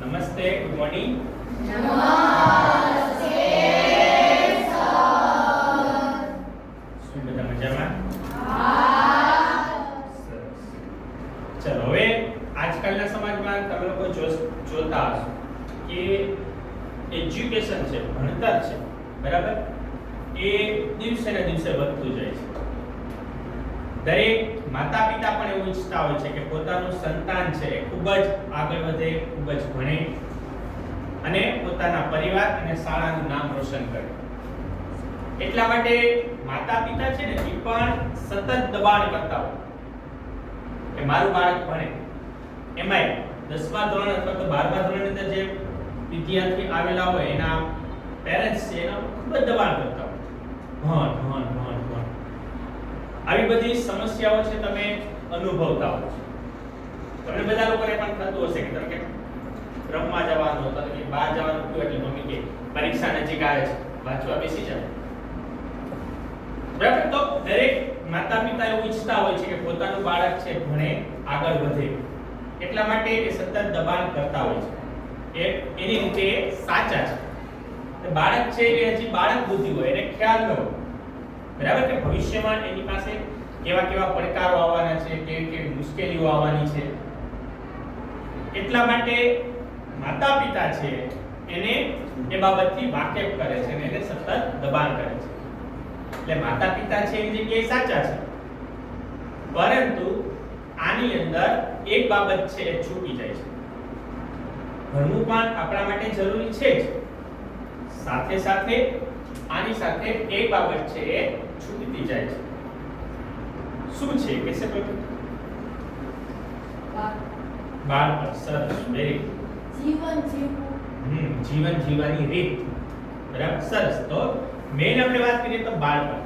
નમસ્તે, good morning. નમસ્તે sir. શું બધા મજામાં? હા. સરસ. ચલો હવે આજકાલના સમાજમાં તમે લોકો જોતા હશો કે એજ્યુકેશન છે, ભણતર છે, બરાબર, એ દિવસે ને દિવસે વધતું જાય છે. દરેક માતા પિતા પણ એવું ઈચ્છતા હોય છે કે પોતાનું સંતાન છે એ ખૂબ જ આગળ વધે, ખૂબ જ ભણે અને પોતાના પરિવાર અને શાળાનું નામ રોશન કરે. એટલા માટે માતા પિતા છે ને એ પણ સતત દબાણ કરતા હોય કે મારું બાળક ભણે. એમાંય 10મા ધોરણ અથવા તો 12મા ધોરણની અંદર જે વિદ્યાર્થી આવેલા હોય એના પેરેન્ટ્સ છે એના ખૂબ જ દબાણ કરતા હોય. ભણ ભણ ભણ ભણ. આવી બધી સમસ્યાઓ છે તમે અનુભવતા હો છો. તમને બધા લોકોને પણ થતું હશે કે તમે કે રમવા જવાનું અથવા તો કે બહાર જવાનું થયું એટલે મમ્મી કે પરીક્ષા નજીક આવે છે, વાંચવા બેસી જાવ. બરાબર, તો દરેક માતા પિતા એવું ઈચ્છતા હોય છે કે પોતાનું બાળક છે ભણે, આગળ વધે. એટલા માટે એ સતત દબાણ કરતા હોય છે. એની રીતે સાચા છે. બાળક છે એ હજી બાળક બુદ્ધિ હોય, એને ખ્યાલ ન હોય, બરાબર, કે ભવિષ્યમાં એની પાસે કેવા કેવા પડકારો આવવાના છે, કેવી કેવી મુશ્કેલીઓ આવવાની છે. એટલા માટે માતા પિતા છે એને એ બાબતથી વાકેફ કરે છે અને એને સતત દબાણ કરે છે. એટલે માતા પિતા છે એની જગ્યાએ સાચા છે, પરંતુ આની અંદર એક બાબત છે એ છૂટી જાય છે. ભણવું પણ આપણા માટે જરૂરી છે જ, સાથે સાથે આની સાથે એક બાબત છે એ છૂટતી જાય છે. શું છે કે છે કોઈ? બાળપણ. સરસ, વેરી જીવન જીવવું. જીવન જીવવાની રીત. બરાબર, સરસ. તો મેઈન આપણે વાત કરીએ તો બાળપણ.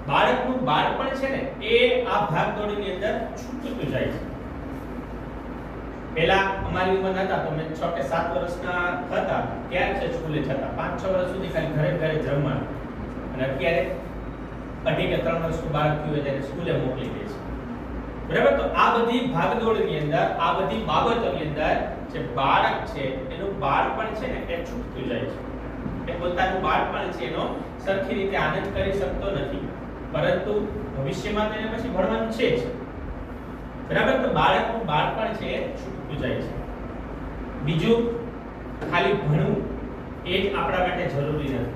બાળકનું બાળપણ છે ને એ આ ભાગદોડની અંદર છૂટતું જાય છે. પહેલા અમારી ઉંમર હતા તો અમે 6 કે 7 વર્ષના હતા ત્યારે છે સ્કૂલે જતા. 5-6 વર્ષ સુધી ખાલી ઘરે ઘરે જ રમવાનું. અને અત્યારે 2.5 કે 3 વર્ષનું બાળક થયું હોય ત્યારે સ્કૂલે મોકલી દે છે. બરાબર, તો આ બધી ભાગદોડની અંદર, આ બધી બાબતોની અંદર જે બાળક છે એનું બાળપણ છે ને એ છૂટતું જાય છે. એ પોતાનું બાળપણ છે એનો સરખી રીતે આનંદ કરી શકતો નથી, પરંતુ ભવિષ્યમાં તેને પછી ભણવાનું છે જ. બરાબર, તો બાળકનું બાળપણ છે એ છૂટતું જાય છે. બીજું, ખાલી ભણવું એ જ આપણા માટે જરૂરી નથી.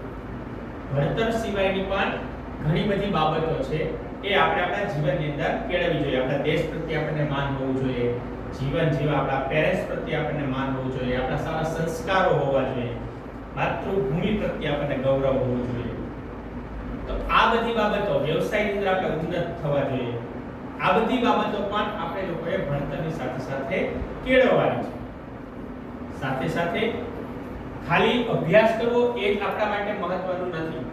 ભણતર સિવાયની પણ ઘણી બધી બાબતો છે એ આપણે આપણા જીવનની અંદર કેળવવી જોઈએ. આપણા દેશ પ્રત્યે આપણને માન હોવું જોઈએ, જીવન જીવવા આપણા પેરેન્ટ્સ પ્રત્યે આપણને માન હોવું જોઈએ, આપણા સારા સંસ્કારો હોવા જોઈએ, માતૃભૂમિ પ્રત્યે આપણને ગૌરવ હોવું જોઈએ. તો આ બધી બાબતો વ્યવસાયની અંદર આપણે ઉન્નત થવા જોઈએ. આ બધી બાબતો પણ આપણે લોકોએ ભણતરની સાથે સાથે કેળવવાની છે. સાથે સાથે ખાલી અભ્યાસ કરવો એ જ આપણા માટે મહત્વનું નથી.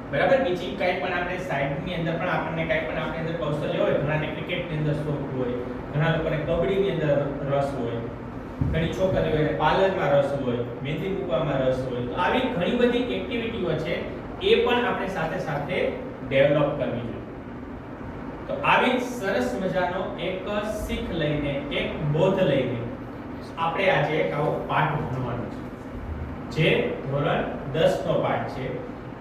બરાબર, બીજી કંઈ પણ આપણે સાઇડની અંદર પણ આપણને કંઈ પણ આપણી અંદર કૌશલ્ય હોય. ઘણાને ક્રિકેટની અંદર શોખ હોય, ઘણા લોકોને કબડ્ડીની અંદર રસ હોય, ઘણી છોકરીઓને પાર્લરમાં રસ હોય, મહેંદી મૂકવામાં રસ હોય. તો આવી ઘણી બધી એક્ટિવિટીઓ છે એ પણ આપણે સાથે સાથે ડેવલપ કરવી જોઈએ. તો આવી સરસ મજાનો એક શીખ લઈને, એક બોધ લઈને આપણે આજે એક આવો પાઠ ભણવાનો છે, જે ધોરણ 10 નો પાઠ છે,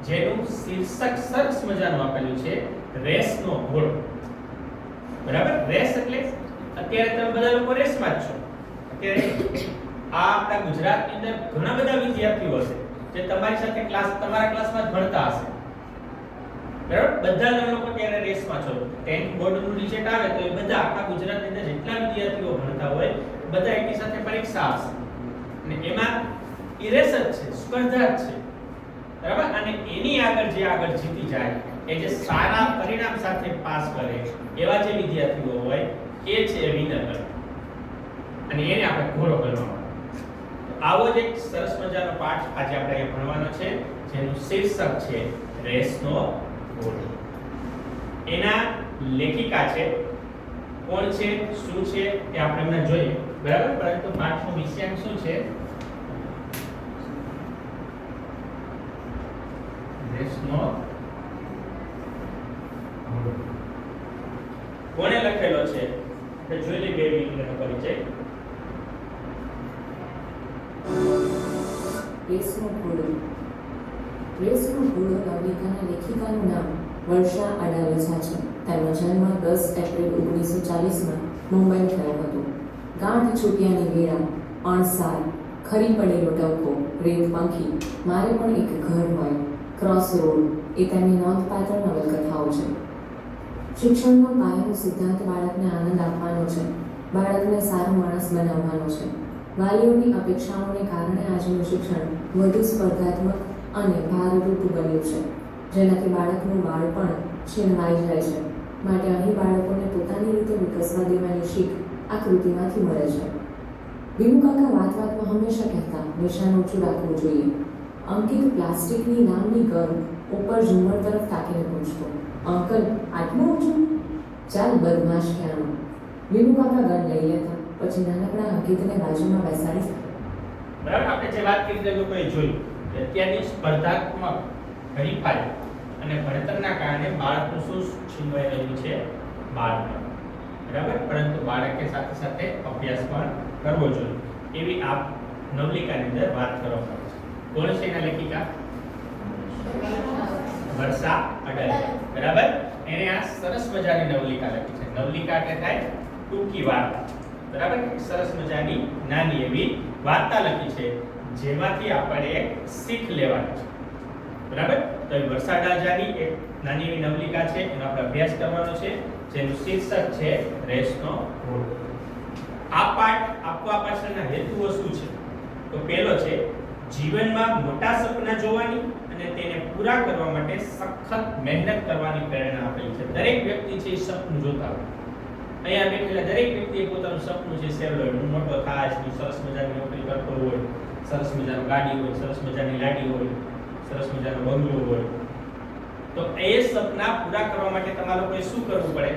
જેનું શીર્ષક સરસ મજાનું આપેલું છે, રેસનો ઘોડો. બરાબર, રેસ એટલે અત્યારે તમે બધા લોકો રેસમાં જ છો. અત્યારે આ આપણા ગુજરાતની અંદર ઘણા બધા વિદ્યાર્થીઓ હશે જે તમારી સાથે તમારા ક્લાસમાં જ ભણતા હશે. બરાબર, બધા તમે લોકો ત્યારે રેસમાં છો. 10th બોર્ડનું રિઝલ્ટ આવે તો એ બધા આખા ગુજરાતની અંદર જેટલા વિદ્યાર્થીઓ ભણતા હોય બધા એની સાથે પરીક્ષા આપશે અને એમાં ઈ રેસ જ છે, સ્પર્ધા જ છે. બરાબર, અને એની આગળ જે આગળ જીતી જાય, એ જે સારા પરિણામ સાથે પાસ કરે એવા જે વિદ્યાર્થીઓ હોય એ છે વિનર. અને એને આપણે ઘોડો ગણવાનો. આવો જ એક સરસ મજાનો પાઠ આજે આપણે અહીંયા ભણવાનો છે, જેનું શીર્ષક છે રેસનો ઘોડો. એના લેખિકા છે, કોણ છે, શું છે એ આપણે હમણાં જોઈએ. બરાબર, પરંતુ પાઠનો વિષયાંક શું છે? રેસનો ઘોડો. કોણે લખેલો છે? જોઈ લે બે મિનિટનો પરિચય. રેસનો ઘોડો. રેસનો ઘોડો નવલિકાના લેખિકાનું નામ વર્ષા અડાલજા છે. તેમનો જન્મ 10 એપ્રિલ 1940માં મુંબઈ થયો હતો. ગાંઠ છૂટ્યાની વેળા, અણસાર, ખરી પડેલો ટવકો, રેત પંખી, મારે પણ એક ઘર હોય, ક્રોસ રોડ એ તેમની નોંધપાત્ર નવલકથાઓ છે. શિક્ષણનો પાયાનો સિદ્ધાંત બાળકને આનંદ આપવાનો છે, બાળકને સારો માણસ બનાવવાનો છે. વાલીઓની અપેક્ષાઓને કારણે આજનું શિક્ષણ વધુ સ્પર્ધાત્મક અને ભારરૂપ બન્યું છે, જેનાથી બાળકનું બાળપણ છીનવાઈ જાય છે. માટે અહીં બાળકોને પોતાની રીતે વિકસવા દેવાની શીખ આ કૃતિમાંથી મળે છે. વિનુકાકા વાતમાં હંમેશા કહેતા, નિશાન ઊંચું રાખવું જોઈએ. અંકિત પ્લાસ્ટિકની નામની ગન ઉપર ઝુમ્મર તરફ તાકીને પૂછતો, અંકલ આટલું ઊંચું? ચાલ બદમાશ ક્યાંનો. વિનુકાકા ગન લઈ લેતા, પછી નાનકડા અંકિતને બાજુમાં બેસાડી. બરાબર, આપણે જે વાત કરી તે લોકોએ જોયું કે અત્યારની સ્પર્ધાત્મક હરીફાઈ અને ભણતરના કારણે બાળકનું શું છીનવાઈ રહ્યું છે? બાળપણ. બરાબર, પરંતુ બાળકે સાથે સાથે અભ્યાસ પણ કરવો જોઈએ એવી આ નવલિકાની અંદર વાત કરવામાં આવે છે. કોણ છે એના લેખિકા? વર્ષા અડાલજા. બરાબર, એને આ સરસ મજાની નવલિકા લખી છે. નવલિકા એટલે થાય ટૂંકી વાર્તા. બરાબર, સરસ મજાની નાની એવી વાર્તા લખી છે જેમાંથી આપણે એક શીખ લેવાની છે. બરાબર, તો એ વર્ષા અડાલજાની એક નાની એવી નવલિકા છે, એનો આપણે અભ્યાસ કરવાનો છે, જેનું શીર્ષક છે રેસનો ઘોડો. આ પાઠ આપવા પાછળના હેતુઓ શું છે? તો પહેલો છે જીવનમાં મોટા સપના જોવાની અને તેને પૂરા કરવા માટે સખત મહેનત કરવાની પ્રેરણા આપેલી છે. દરેક વ્યક્તિ છે એ સપનું જોતા હોય. અહીંયા બેઠેલા દરેક વ્યક્તિએ પોતાનું સપનું છે સેવલો હોય. હું મોટો થાઈશ, હું સરસ મજાની નોકરી કરતો હોય, સરસ મજાની ગાડી હોય, સરસ મજાની લાડી હોય, સરસ મજાનો બંગલો હોય. તો એ સપના પૂરા કરવા માટે તમારે લોકોએ શું કરવું પડે?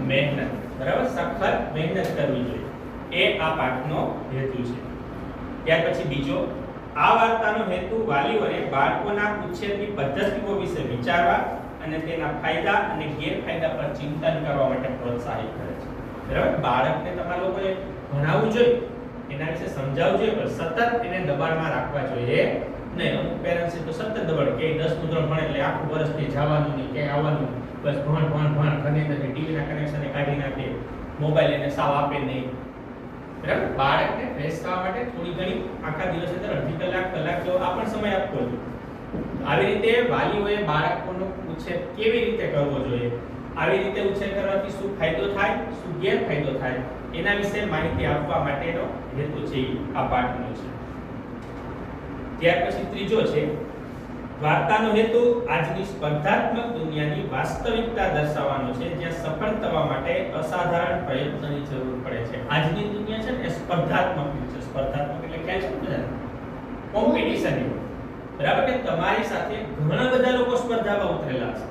મહેનત. બરાબર, સખત મહેનત કરવી જોઈએ. એ આ પાઠનો હેતુ છે. ત્યાર પછી બીજો, આ વાર્તાનો હેતુ વાલીઓને બાળકોના ઉછેરની પદ્ધતિઓ વિશે વિચારવા અને તેના ફાયદા અને ગેરફાયદા પર ચિંતન કરવા માટે પ્રોત્સાહિત કરે છે. બરાબર, બાળકને તમારા લોકોએ ભણાવવું જોઈએ, એના વિશે સમજાવવું જોઈએ, પણ સતત એને દબાણમાં રાખવા જોઈએ નહીં. અમુક પેરેન્ટ્સ તો સતત દબાણ કે 10મું ધોરણ ભણે એટલે આખું વર્ષથી જવાનું નહીં, ક્યાંય આવવાનું, બસ ભણ ભણ ભણ, ઘરની અંદર ટીવીના કનેક્શનને કાઢી નાખે, મોબાઈલ એને સાવ આપે નહીં. બરાબર, બાળકને ફ્રેશ થવા માટે થોડી ઘણી આખા દિવસ અંદર અડધી કલાક જેવો આ પણ સમય આપવો જોઈએ. આવી રીતે વાલીઓએ બાળકોનો ઉછેર કેવી રીતે કરવો જોઈએ, આવી રીતે ઉછેર કરવાથી શું ફાયદો થાય, શું ગેરફાયદો થાય, એના વિશે માહિતી આપવા માટેનો હેતુ છે આ પાઠનો છે. ત્યાર પછી ત્રીજો છે, વાર્તાનો હેતુ આજની સ્પર્ધાત્મક દુનિયાની વાસ્તવિકતા દર્શાવવાનો છે, જ્યાં સફળ થવા માટે અસાધારણ પ્રયત્નની જરૂર પડે છે. આજની દુનિયા છે ને એ સ્પર્ધાત્મક છે. સ્પર્ધાત્મક એટલે ખ્યાલ છે ને, કોમ્પિટિશન. બરાબર, કે તમારી સાથે ઘણા બધા લોકો સ્પર્ધામાં ઉતરેલા છે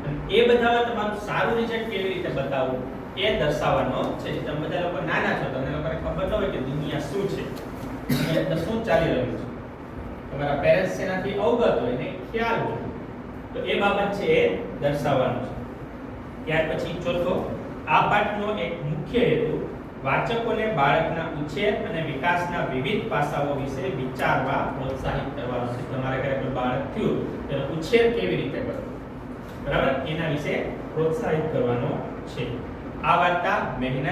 અને એ બધામાં તમારું સારું રિઝલ્ટ કેવી રીતે બતાવવું એ દર્શાવવાનો છે. તમે બધા લોકો નાના છો, તમને લોકોને ખબર ન હોય કે દુનિયા શું છે, દુનિયા શું ચાલી રહ્યું છે. તમારા પેરેન્ટ્સ એનાથી અવગત હોય ને ખ્યાલ હોય, તો એ બાબત છે એ દર્શાવવાનું છે. ત્યાર પછી ચોથો, આ પાઠનો એક મુખ્ય હેતુ વાચકોને બાળકના ઉછેર અને વિકાસના વિવિધ પાસાઓ વિશે વિચારવા પ્રોત્સાહિત કરવાનો છે. તમારા ઘરે કોઈ બાળક થયું તેનો ઉછેર કેવી રીતે કરવો, બરાબર, એના વિશે પ્રોત્સાહિત કરવાનો છે. આ વાર્તા મહેનત,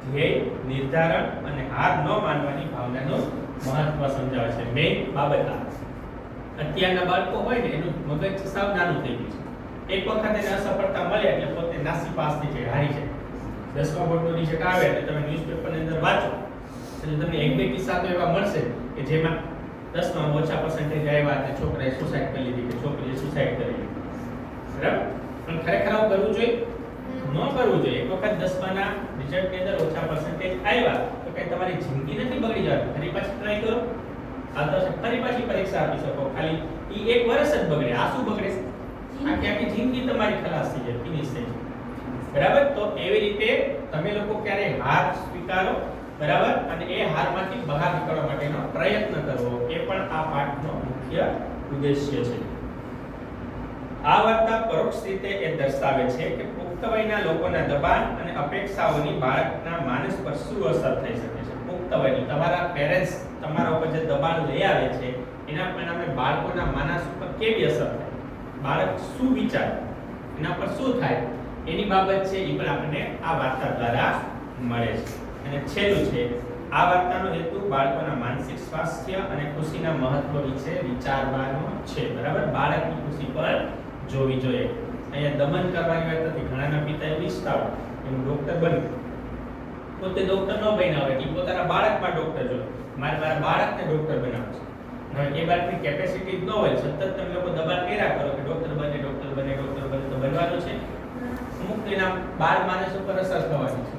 ધ્યેય નિર્ધારણ અને હાર ન માનવાની ભાવનાનું મહત્વ સમજાવે છે. મેઇન બાબત આ. અત્યારના બાળકો હોય ને એનું મગજ સાવ નાનું થઈ ગયું છે. એક વખત એને અસફળતા મળે એટલે પોતે નાસીપાસ થઈ જાય, હારી જાય. 10મા બોર્ડનું રિઝલ્ટ આવે એટલે તમે ન્યૂઝપેપરની અંદર વાંચો એટલે તમને એક બે કિસ્સા તો એવા મળશે કે જેમાં 10માં ઓછા પર્સન્ટેજ આવ્યા એટલે છોકરાએ સુસાઇડ કરી લીધી કે છોકરીએ સુસાઇડ કરી લીધી. બરાબર, પણ ખરેખર આવું કરવું જોઈએ? ન કરવું જોઈએ. એક વખત 10માના રિઝલ્ટની અંદર ઓછા પર્સન્ટેજ આવ્યા તો કઈ તમારી જિંદગી નથી બગડી જવાની. ફરી પાછી ટ્રાય કરો, આવતા વર્ષે ફરી પાછી પરીક્ષા આપી શકો. ખાલી ઈ એક વર્ષ જ બગડે, આ શું બગડે? આખી જિંદગી તમારી ખલાસ થઈ જાય, ફિનિશ થઈ જાય. બરાબર, તો એવી રીતે તમે લોકો ક્યારે હાર સ્વીકારો, બરાબર, અને એ હારમાંથી બહાર નીકળવા માટેનો પ્રયત્ન કરવો, એ પણ આ પાઠનો મુખ્ય ઉદ્દેશ્ય છે. આ વાર્તા પરોક્ષ રીતે એ દર્શાવે છે કે પુખ્ત વયના લોકોના દબાણ અને અપેક્ષાઓની બાળકના માનસ પર શું અસર થઈ શકે છે. પુખ્ત કરતા હોય એટલે તમારા પેરેન્ટ્સ તમારા ઉપર જે દબાણ લઈ આવે છે એના પરિણામે બાળકોના માનસ ઉપર કેવી અસર થાય, બાળક શું વિચારે, એના પર શું થાય, એની બાબત છે એ પણ આપણને આ વાર્તા દ્વારા મળે છે. અને છેલ્લું છે, આ વાર્તાનો હેતુ બાળકોના માનસિક સ્વાસ્થ્ય અને ખુશીના મહત્વ વિશે વિચારવાનો છે. બરાબર, બાળકની ખુશી પર જોવી જોઈએ. અહીંયા દમન કરવાની વાત નથી. ઘણાના પિતા એવું ઈચ્છતા હોય કે હું ડોક્ટર બનું, પોતે ડોક્ટર ન બન્યા હોય એટલે પોતાના બાળકમાં ડોક્ટર જોઈએ, મારા બાળકને ડોક્ટર બનાવવું છે. હવે એ બાળકની કેપેસિટી જ ન હોય, સતત તમે લોકો દબાણ કર્યા કરો કે ડોક્ટર બને ડોક્ટર બને ડોક્ટર બને, તો બનવાનું છે અમુક એના બાળ માનસ ઉપર અસર થવાની છે.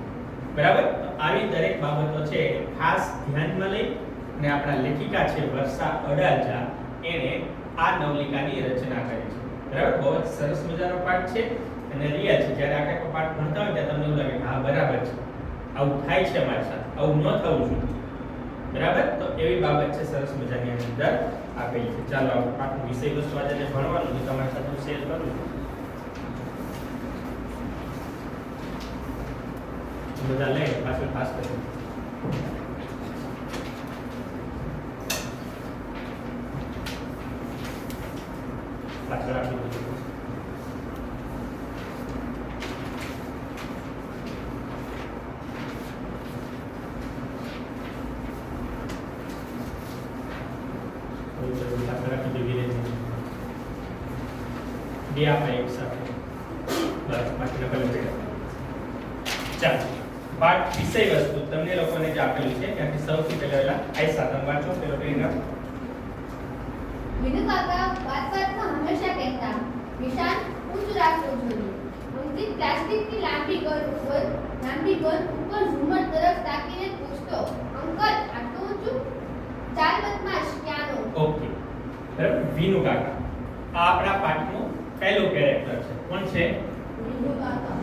બરાબર, તો આવી દરેક બાબતો છે ખાસ ધ્યાનમાં લઈ અને આપણા લેખિકા છે વર્ષા અડાલજા એને આ નવલિકાની રચના કરી છે. બરાબર, બહુ જ સરસ મજાનો પાઠ છે અને રિયલ છે. જ્યારે આખો પાઠ ભણતા હોય ત્યારે તમને એવું લાગે કે હા બરાબર છે, આવું થાય છે મારી સાથે, આવું ન થવું જોઈએ. બરાબર, તો એવી બાબત છે સરસ મજાની અંદર આપેલી છે. ચાલો આ પાઠનો વિષય વસ્તુ આજે ભણવાનું છે, તમારી સાથે હું શેર કરું છું. બધા લે પાછળ પાસ કરી પાછળ આપી દીધું. બે આપણે એક સાથે બસ બાકીના ભલે ભેગા. ચાલો, પાઠ વિષય વસ્તુ તમને લોકોને જે આપેલું છે ત્યાંથી સૌથી પહેલા આયસા તમે વાંચો પેલો પેરેગ્રાફ. વિનુ કાકા વાતમાં હંમેશા કહેતા નિશાન ઊંચું રાખવું જોઈએ. અંકિત પ્લાસ્ટિકની લાંબી ગન ઉપર ઝુમર તરફ તાકીને પૂછતો, અંકલ આટલું ઊંચું? ચાલ બદમાશ ક્યાંનો? ઓકે, બરાબર. વિનુ કાકા આ આપણા પાઠનું પહેલું કેરેક્ટર છે. કોણ છે? વિનુ કાકા.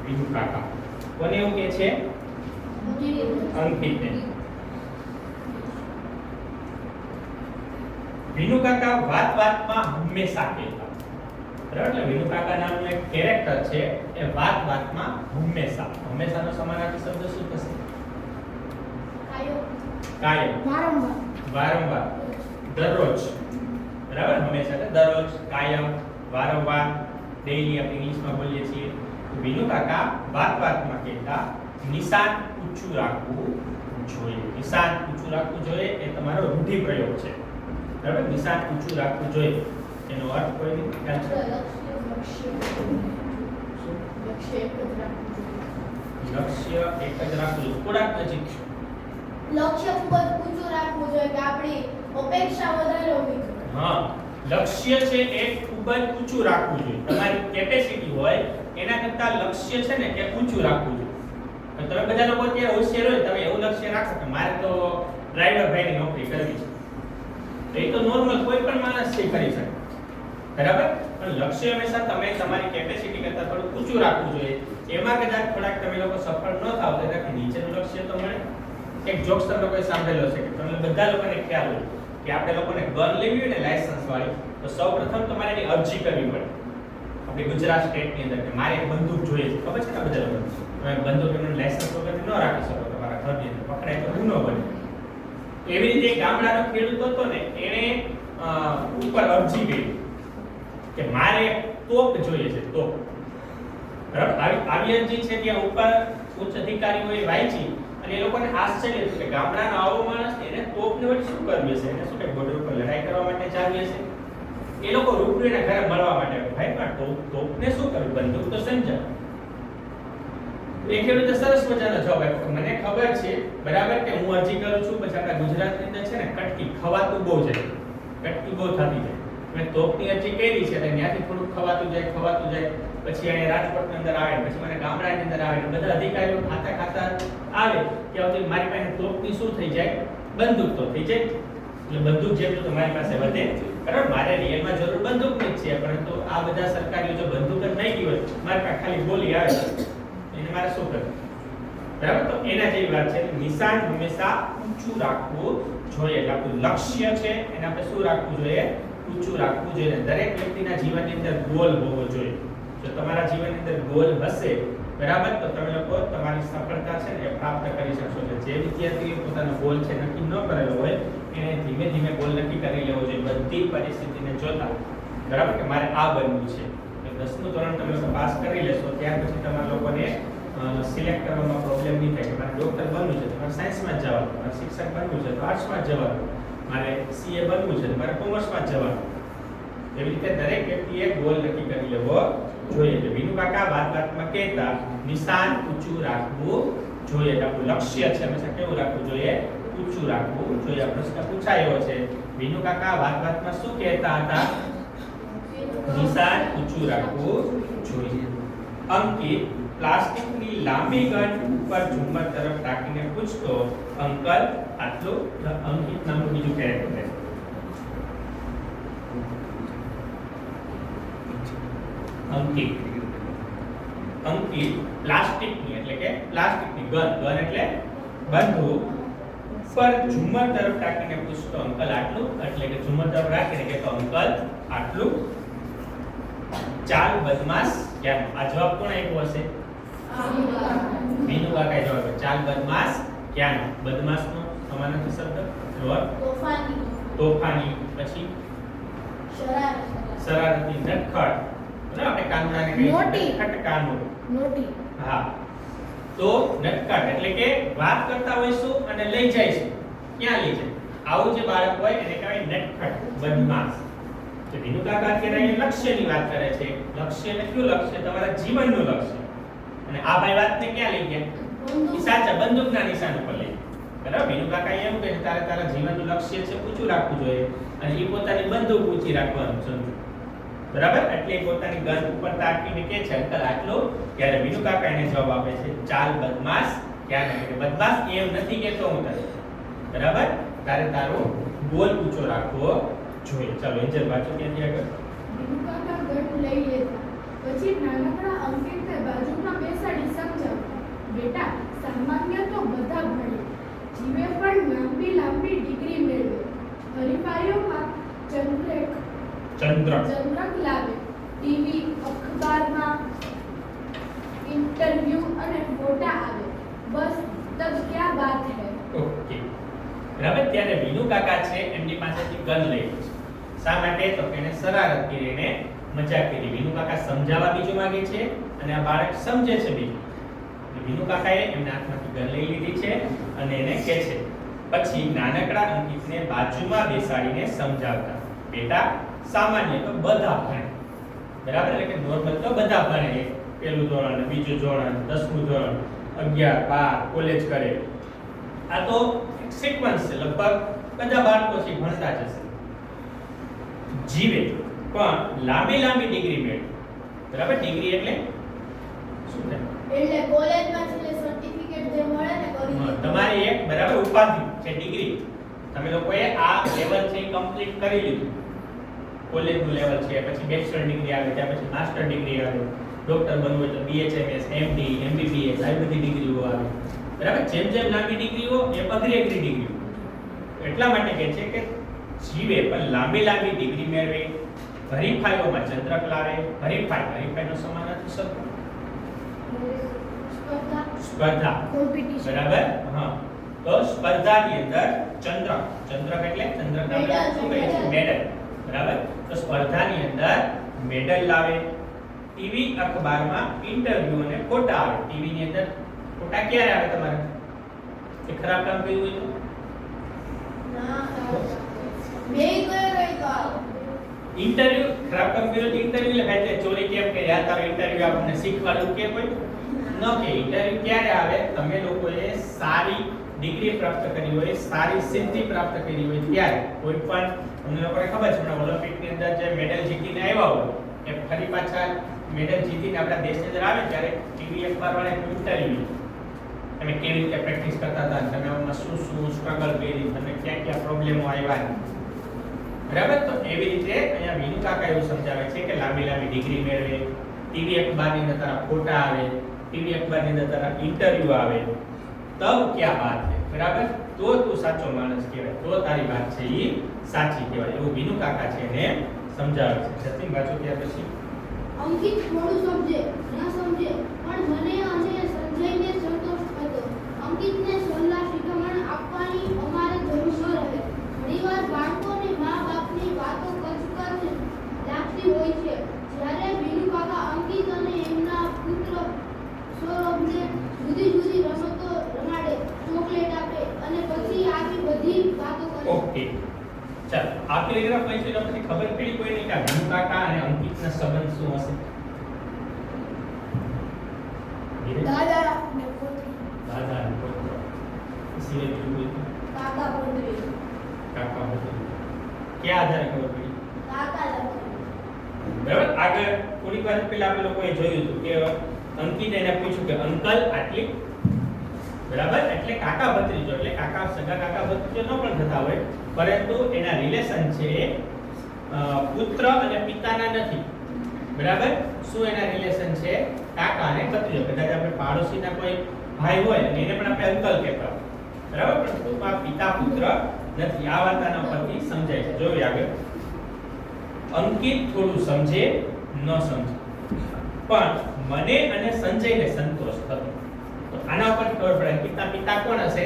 વિનુ કાકા કોને એવું કહે છે? અંકિતને. વિનુ કાકા વાતમાં હંમેશા કહેતા. બરાબર, એટલે વિનુ કાકા નામનું એક કેરેક્ટર છે એ વાતમાં હંમેશાનો સમાનાર્થી શબ્દ શું થશે? કાયમ, વારંવાર, દરરોજ. બરાબર, હંમેશા એટલે દરરોજ, કાયમ, વારંવાર, ડેઈલી આપણે ઇંગ્લિશમાં બોલીએ છીએ. વિનુ કાકા વાતમાં કહેતા નિશાન ઊંચું રાખવું જોઈએ. નિશાન ઊંચું રાખવું જોઈએ એ તમારો રૂઢિપ્રયોગ છે. બરાબર, નિશાન ઊંચું રાખવું જોઈએ એનો અર્થ કોઈ ખ્યાલ છે? લક્ષ્ય એક જ રાખવું જોઈએ. થોડાક નજીક છો. લક્ષ્ય ખૂબ જ ઊંચું રાખવું જોઈએ કે આપણી અપેક્ષા વધારે હોવી જોઈએ. હા, લક્ષ્ય છે એ ખૂબ જ ઊંચું રાખવું જોઈએ. તમારી કેપેસિટી હોય એના કરતાં લક્ષ્ય છે ને એ ઊંચું રાખવું જોઈએ. તમે બધા લોકો અત્યારે હોશિયાર હોય, તમે એવું લક્ષ્ય રાખો કે મારે તો ડ્રાઈવર ભાઈની નોકરી કરવી છે, તો એ તો નોર્મલ કોઈ પણ માણસ છે કરી શકે. બરાબર, પણ લક્ષ્ય હંમેશા તમે તમારી કેપેસિટી કરતાં થોડું ઊંચું રાખવું જોઈએ. એમાં કદાચ થોડાક તમે લોકો સફળ ન થાવ તો એનાથી નીચેનું લક્ષ્ય તો મળે. એક જોક્સ તમે લોકોએ સાંભળેલો છે કે તમને બધા લોકોને ખ્યાલ હોય કે આપણે લોકોને ગન લેવી હોય ને લાયસન્સ વાળી, તો સૌપ્રથમ તમારે એની અરજી કરવી પડે આપણી ગુજરાત સ્ટેટની અંદર કે મારે એક બંદૂક જોઈએ છે. ખબર છે ને બધા લોકોને? તમે બંદૂક એનું લાયસન્સ વગર ન રાખી શકો, તમારા ઘરની અંદર પકડાય તો ગુનો બને. તો એવી રીતે ગામડાનો ખેડૂત હતો ને, એણે ઉપર અરજી કરી કે મારે તોપ જોઈએ છે, તોપ. બરાબર, આવી અરજી છે ત્યાં ઉપર ઉચ્ચ અધિકારીઓએ વાંચી અને એ લોકોને આશ્ચર્ય થયું કે ગામડાનો આવો માણસ એને તોપને વળી શું કરવી છે, એને શું કે બોર્ડર ઉપર લડાઈ કરવા માટે ચાલીએ છે. એ લોકો રૂબરૂ એના ઘરે મળવા માટે ભાઈ પણ તોપને શું કરવું, બંદૂક તો સમજા. એ ખેડૂતે સરસ મજાનો જવાબ આપ્યો, મને ખબર છે બરાબર કે હું અરજી કરું છું, પછી આપણા ગુજરાતની અંદર છે ને કટકી ખવાતું બહુ છે, કટકી બહુ થતી જાય. મેં તોપની અરજી કરી છે એટલે ત્યાંથી થોડું ખવાતું જાય, પછી અહીંયા રાજકોટની અંદર આવે, પછી મને ગામડાની અંદર આવે, બધા અધિકારીઓ ખાતા આવે કે હવે મારી પાસે તોપની શું થઈ જાય, બંદૂક તો થઈ જાય. એટલે બંદૂક જેટલું તો મારી પાસે વધે. બરાબર, મારે રિયલમાં જરૂર બંદૂકની જ છે, પરંતુ આ બધા સરકારીઓ જો બંદૂક જ નહીં ગઈ હોય, મારી પાસે ખાલી ગોલી આવે એને મારે શું કરવું? બરાબર, તો એના જેવી વાત છે. નિશાન હંમેશા ઊંચું રાખવું જોઈએ. એટલે આપણું લક્ષ્ય છે એને આપણે શું રાખવું જોઈએ? ઊંચું રાખવું જોઈએ. દરેક વ્યક્તિના જીવનની અંદર ગોલ હોવો જોઈએ. જો તમારા જીવનની અંદર ગોલ હશે, બરાબર, તો તમે લોકો તમારી સફળતા છે ને એ પ્રાપ્ત કરી શકશો. જે વિદ્યાર્થીઓ પોતાનો ગોલ છે નક્કી ન કરેલો હોય એને ધીમે ધીમે ગોલ નક્કી કરી લેવો જોઈએ બધી પરિસ્થિતિને જોતા, બરાબર, કે મારે આ બનવું છે. 10મું ધોરણ તમે લોકો પાસ કરી લેશો ત્યાર પછી તમારા લોકોને સિલેક્ટ કરવામાં પ્રોબ્લેમ નહીં થાય કે મારે ડોક્ટર બનવું છે, તમારે સાયન્સમાં જ જવાનું, મારે શિક્ષક બનવું છે તો આર્ટ્સમાં જ જવાનું, મારે સીએ બનવું છે તો મારે કોમર્સમાં જ જવાનું. એવી રીતે દરેક વ્યક્તિએ ગોલ નક્કી કરી લેવો જોઈએ. એટલે વિનુ કાકા વાત-વાતમાં કહેતા નિશાન ઊંચું રાખવું જોઈએ. આપણું લક્ષ્ય છે હંમેશા કેવું રાખવું જોઈએ? ઊંચું રાખવું જોઈએ. આ પ્રશ્ન પૂછાયો છે. વિનુ કાકા વાત-વાતમાં શું કહેતા હતા? નિશાન ઊંચું રાખવું જોઈએ. અંકિત પ્લાસ્ટિકની લાંબી ગન ઉપર ઝુમ્મર તરફ તાકીને પૂછતો, અંકલ આટલું? અંકિત નામનું બીજું કેરેક્ટર છે. અંકિત પ્લાસ્ટિકની એટલે કે પ્લાસ્ટિકની ગન એટલે બંદૂક પર ઝુમ્મર તરફ તાકીને પૂછતો, અંકલ આટલું? એટલે કે ઝુમ્મર તરફ રાખીને કહેતો, અંકલ આટલું? ચાલ બદમાશ ક્યાં? આ જવાબ કોણ આપ્યો હશે? વિનુ કાકાએ જવાબ આપ્યો. ચાલ બદમાશ ક્યાં? બદમાશનો સમાનાર્થી શબ્દ જવાબ તોફાની. પછી શરારતી, નટખટ. બરાબર, આપણે કાનુડાને કહીએ નટખટ કાનુડો. હા, તો નટખટ એટલે કે વાત કરતા હોઈશું અને લઈ જઈશું. ક્યાં લઈ જાય? આવું જે બાળક હોય એને કહેવાય નટખટ, બદમાશ. તો વિનુ કાકા અત્યારે અહીં લક્ષ્યની વાત કરે છે. લક્ષ્ય એટલે કયું લક્ષ્ય? તમારા જીવનનું લક્ષ્ય. અને આ ભાઈ વાતને ક્યાં લઈ ગયા? સાચા બંદૂકના નિશાન ઉપર લઈ ગયા. બરાબર, વિનુ કાકા એમ કહે છે તારા જીવનનું લક્ષ્ય છે ઊંચું રાખવું જોઈએ અને એ પોતાની બંદૂક ઊંચી રાખવાનું સમજો. બરાબર, એટલે પોતાની ગન ઉપર તાકીને કહે છે, અંકલ આટલું? ત્યારે વિનુ કાકા એને જવાબ આપે છે, ચાલ બદમાશ ક્યાં? એટલે બદમાશ એમ નથી કહેતો હું તને, બરાબર, તારે તારો ગોલ ઊંચો રાખવો જોઈએ. ચાલો એન્જલ વાંચો ત્યાંથી આગળ. વિનુ કાકા ગટ લઈ લેતા. પછી નાનકડા અંકિતને બાજુમાં બેસાડી સમજાવતા, બેટા સામાન્ય તો બધા ભણે, જીવે પણ લાંબી લાંબી ડિગ્રી મેળવે, હરીફાઈઓમાં ચંદ્રક લાવે, ટીવી અખબારમાં इंटरव्यू અને ફોટા આવે, બસ તબ ક્યા બાત હે. ઓકે, બરાબર. ત્યારે વિનુ કાકા છે એમની પાસેથી ગન લઈ લે છે. શા માટે? તો એને શરારત કરીને મજાક કરી. વિનુ કાકા સમજાવવા બીજું માંગે છે અને આ બાળક સમજે છે બીજું. વિનુ કાકાએ એમના હાથમાંથી ગન લઈ લીધી છે અને એને કહે છે. પછી નાનકડા અંકિતને બાજુમાં બેસાડીને સમજાવતા, બેટા સામાન્ય તો બધા ભણે, બરાબર, એટલે કે નોર્મલ તો બધા ભણે, પહેલું ધોરણ, બીજું ધોરણ, 10મું ધોરણ, 11, 12 કોલેજ કરે. આ તો એક સિક્વન્સ છે, લગભગ બધા બાળકો છે ભણતા જ હશે. જીવે પણ લાંબી લાંબી ડિગ્રી મેળવે, બરાબર. ડિગ્રી એટલે શું થાય? એટલે કોલેજમાં છેલ્લે સર્ટિફિકેટ જે મળે ને કરી તમારી એક બરાબર ઉપાધિ છે ડિગ્રી. તમે લોકોએ આ લેવલ છે કમ્પ્લીટ કરી લીધું. કોલેજનું લેવલ છે, પછી બેચલર ડિગ્રી આવે, ત્યાર પછી માસ્ટર ડિગ્રી આવે, ડોક્ટર બનવું હોય તો BHMS, MD, MBBS આવી બધી ડિગ્રીઓ આવે, બરાબર. જેમ જેમ લાંબી ડિગ્રીઓ એમ અઘરી ડિગ્રીઓ. એટલા માટે કહે છે કે જીવે પણ લાંબી લાંબી ડિગ્રી મેળવે, હરીફાઈઓમાં ચંદ્રક લાવે. હરીફાઈનો સમાનાર્થી શબ્દ સ્પર્ધા, કોમ્પિટિશન, બરાબર. હા, તો સ્પર્ધાની અંદર ચંદ્રક એટલે ચંદ્રક નામ શું કહે છે? મેડલ, બરાબર. તો સ્પર્ધાની અંદર મેડલ લાવે. ટીવી અખબારમાં ઇન્ટરવ્યુ અને ફોટા આવે. ટીવી ની અંદર ફોટા ક્યારે આવે તમારે? એ ખરાબ કામ કર્યું હોય તો બે કયો રહી તો ઇન્ટરવ્યુ ખરાબ કામ કર્યું તો ઇન્ટરવ્યુ લખાય છે. ચોરી કેમ કરી? આ તારો ઇન્ટરવ્યુ આપણને શીખવાડ્યું કે કોઈ ન કે ઇન્ટરવ્યુ ક્યારે આવે? તમે લોકોએ સારી ડિગ્રી પ્રાપ્ત કરી હોય, સારી સિદ્ધિ પ્રાપ્ત કરી હોય ત્યારે. કોઈ પણ તમને લોકોને ખબર છે ઓલિમ્પિક ની અંદર જે મેડલ જીતીને આવ્યા હોય એ ફરી પાછા મેડલ જીતીને આપણા દેશની અંદર આવે ત્યારે ટીવી અખબાર વાળા ઇન્ટરવ્યુ, તમે કેવી રીતે પ્રેક્ટિસ કરતા હતા, તમે આમાં શું સ્ટ્રગલ કરી, તમને ક્યાં ક્યાં પ્રોબ્લેમો આવ્યા, બરાબર. તો એવી રીતે અહીંયા વિનુ કાકા એવું સમજાવે છે કે લાંબી લાંબી ડિગ્રી મેળવે, ટીવી અખબારની અંદર તારા ફોટા આવે, ટીવી અખબારની અંદર તારા ઇન્ટરવ્યુ આવે, તબ ક્યાં વાત છે, બરાબર. તો તું સાચો માણસ કહેવાય, તો તારી વાત છે એ સાચી કહેવાય, એવું વિનુ કાકા છે એને સમજાવે છે. સતીન વાંચો ત્યાર પછી. અંકિત થોડું સંબંધ શું હશે? ધીરે. દાદા ને પોતે દાદા અને પુત્ર. સિવાય બીજું કોઈ? કાકા પુત્રી કાકા પુત્ર. ક્યાં આધારે ખબર પડી? કાકા લખી બરાબર. આગળ થોડીક વાર પહેલા આપણે લોકોએ જોયું હતું કે અંકિત એને પૂછ્યું કે અંકલ આટલી, બરાબર, એટલે કાકા ભત્રીજો, એટલે કાકા સગા કાકા ભત્રીજો ન પણ થતા હોય, પરંતુ એના રિલેશન છે એ પુત્ર અને પિતાના નથી. બરાબર. શું એના રિલેશન છે? કાકા અને ભત્રીજો. કદાચ આપણે પાડોશીના કોઈ ભાઈ હોય અને એને પણ આપણે અંકલ કહેતા હોય, બરાબર, પણ ટૂંકમાં પિતા પુત્ર નથી. આ વાત આના પરથી સમજાય છે. જોઈએ આગળ. અંકિત થોડું સમજે ન સમજે, પણ મને અને સંજયને સંતોષ થતો. તો આના ઉપર ખબર પડે અંકિતના પિતા કોણ હશે?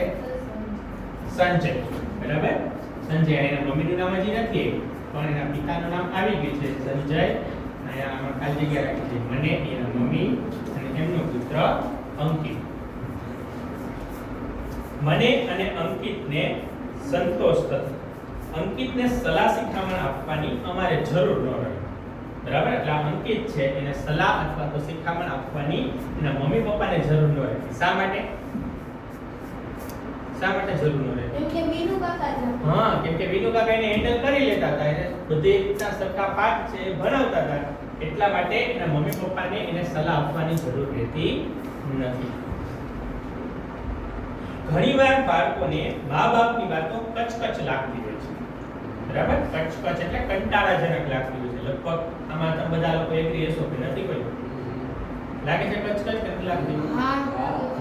સંજય. બરાબર. સંજય. એના મમ્મીનું નામ હજી નથી પણ એના પિતાનું નામ આવી ગયું છે સંજય. અહીંયા આમાં ખાલી જગ્યા રાખી છે. મને, એના મમ્મી અને એમનો પુત્ર અંકિત. મને અને અંકિતને સંતોષ થતો. અંકિતને સલાહ શિખામણ આપવાની અમારે જરૂર ન રહી. બરાબર. એટલે આ અંકિત છે એને સલાહ અથવા તો શિખામણ આપવાની એના મમ્મી પપ્પાને જરૂર ન રહે. શા માટે? શા માટે જરૂર ન રહે? કેમ કે વીનુ કાકા છે. હા, કેમ કે વિનુ કાકા એને હેન્ડલ કરી લેતા હતા, એને બધી રીતના સરખા પાઠ છે એ ભણાવતા હતા. એટલા માટે એના મમ્મી પપ્પાને એને સલાહ આપવાની જરૂર રહેતી નથી. ઘણીવાર બાળકોને મા-બાપની વાતો કચકચ લાગતી હોય છે. બરાબર. કચકચ એટલે કંટાળાજનક લાગતી હોય છે. લગભગ આમાં તમે બધા લોકો એગ્રી હશો કે નથી? કોઈ લાગે છે કચકચ કે નથી લાગતી?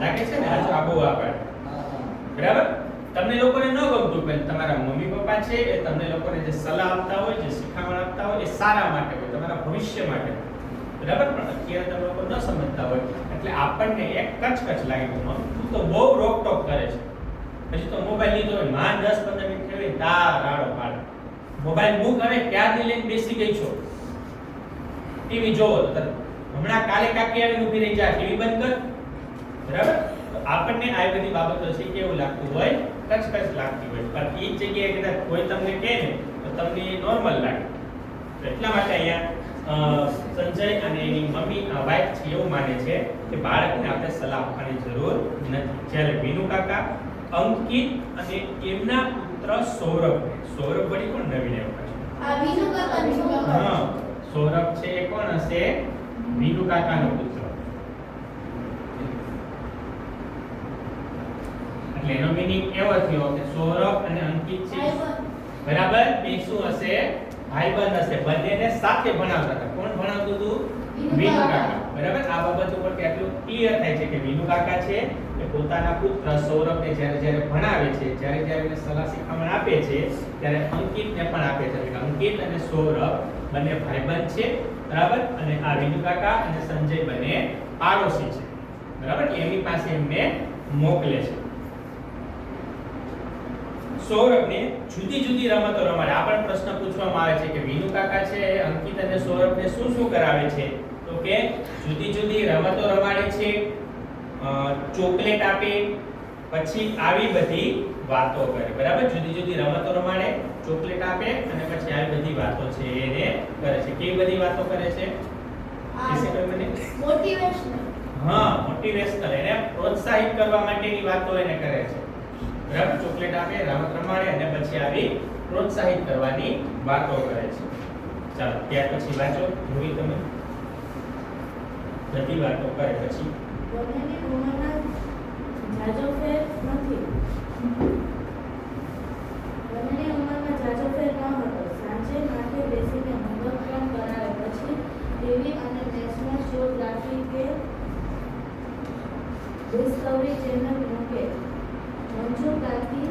લાગે છે ને? આ જો આબો આગળ. બરાબર. તમને લોકોને ન ગમતું પણ તમારા મમ્મી પપ્પા છે એ તમને લોકોને જે સલાહ આપતા હોય, જે શિખામણ આપતા હોય એ સારા માટે હોય, તમારા ભવિષ્ય માટે. બરાબર. પણ અત્યારે તમે લોકો ન સમજતા હોય એટલે આપણને એક કચકચ લાગી ગયું. તું તો બહુ રોકટોક કરે છે. પછી તો મોબાઈલ લીધો હોય, માં 10-15 મિનિટ ખેવી તાર રાડો પાડે. મોબાઈલ મૂક, હવે ક્યારથી લઈને બેસી ગઈ છો? ટીવી જોવો તો તરત હમણાં કાલે કાકી આવીને ઊભી રહી જા, ટીવી બંધ કર. બરાબર. આપણને આ બધી બાબતો છે કેવું લાગતું હોય? કચકચ લાગતી હોય. પણ એ જગ્યાએ કદાચ કોઈ તમને કહે ને તો તમને નોર્મલ લાગે. એટલા માટે અહીંયા સંજય અને એની મમ્મી વાઇફ છે એવું માને છે કે બાળકને આપણે સલાહ આપવાની જરૂર નથી. જ્યારે વિનુ કાકા અંકિત અને એમના પુત્ર સૌરભ વળી કોણ નવીન આવ્યા છે? આ વીનુ કાકા હા, સૌરભ છે એ કોણ હશે? વિનુ કાકાનો પુત્ર. એટલે એનો મીનિંગ એવો થયો કે સૌરભ અને અંકિત છે બરાબર બે શું હશે? ભાઈબંધ હશે. બંનેને સાથે ભણાવતા હતા. કોણ ભણાવતું હતું? વિનુ કાકા. બરાબર. આ બાબત ઉપર કેટલું ક્લિયર થાય છે કે વિનુ કાકા છે એ પોતાના પુત્ર સૌરભને જ્યારે ભણાવે છે, જ્યારે એને સલાહ શિખામણ આપે છે ત્યારે અંકિતને પણ આપે છે. એટલે અંકિત અને સૌરભ બંને ભાઈબંધ છે. બરાબર. અને આ વિનુ કાકા અને સંજય બંને પાડોશી છે. બરાબર. એમની પાસે એમને મોકલે છે. સૌરભને જુદી જુદી રમતો રમાડે. આ પણ પ્રશ્ન પૂછવામાં આવે છે કે વિનુ કાકા છે અંકિત અને સૌરભને શું શું કરાવે છે? તો કે જુદી જુદી રમતો રમાડે છે, ચોકલેટ આપે, પછી આવી બધી વાતો કરે. બરાબર. જુદી જુદી રમતો રમાડે, ચોકલેટ આપે અને પછી આવી બધી વાતો છે એને કરે છે. કેવી બધી વાતો કરે છે? મોટિવેશનલ. હા, મોટિવેશનલ. એને પ્રોત્સાહિત કરવા માટેની વાતો એને કરે છે. બરાબર. ચોકલેટ આપે, રમત રમાડે અને પછી આવી પ્રોત્સાહિત કરવાની વાતો કરે છે. ચાલો ત્યાર પછી વાંચો. જોઈ તમે બધી વાતો કરે પછી બંનેની ઉંમરમાં જાજો ફેર નથી. બંનેની ઉંમરમાં જાજો ફેર ન હતો. સાંજે માથે બેસીને હોમવર્ક પણ કરાવે, પછી ટીવી અને નેશનલ જિયોગ્રાફી કે ડિસ્કવરી ચેનલ મૂકે. મંજુ કાકી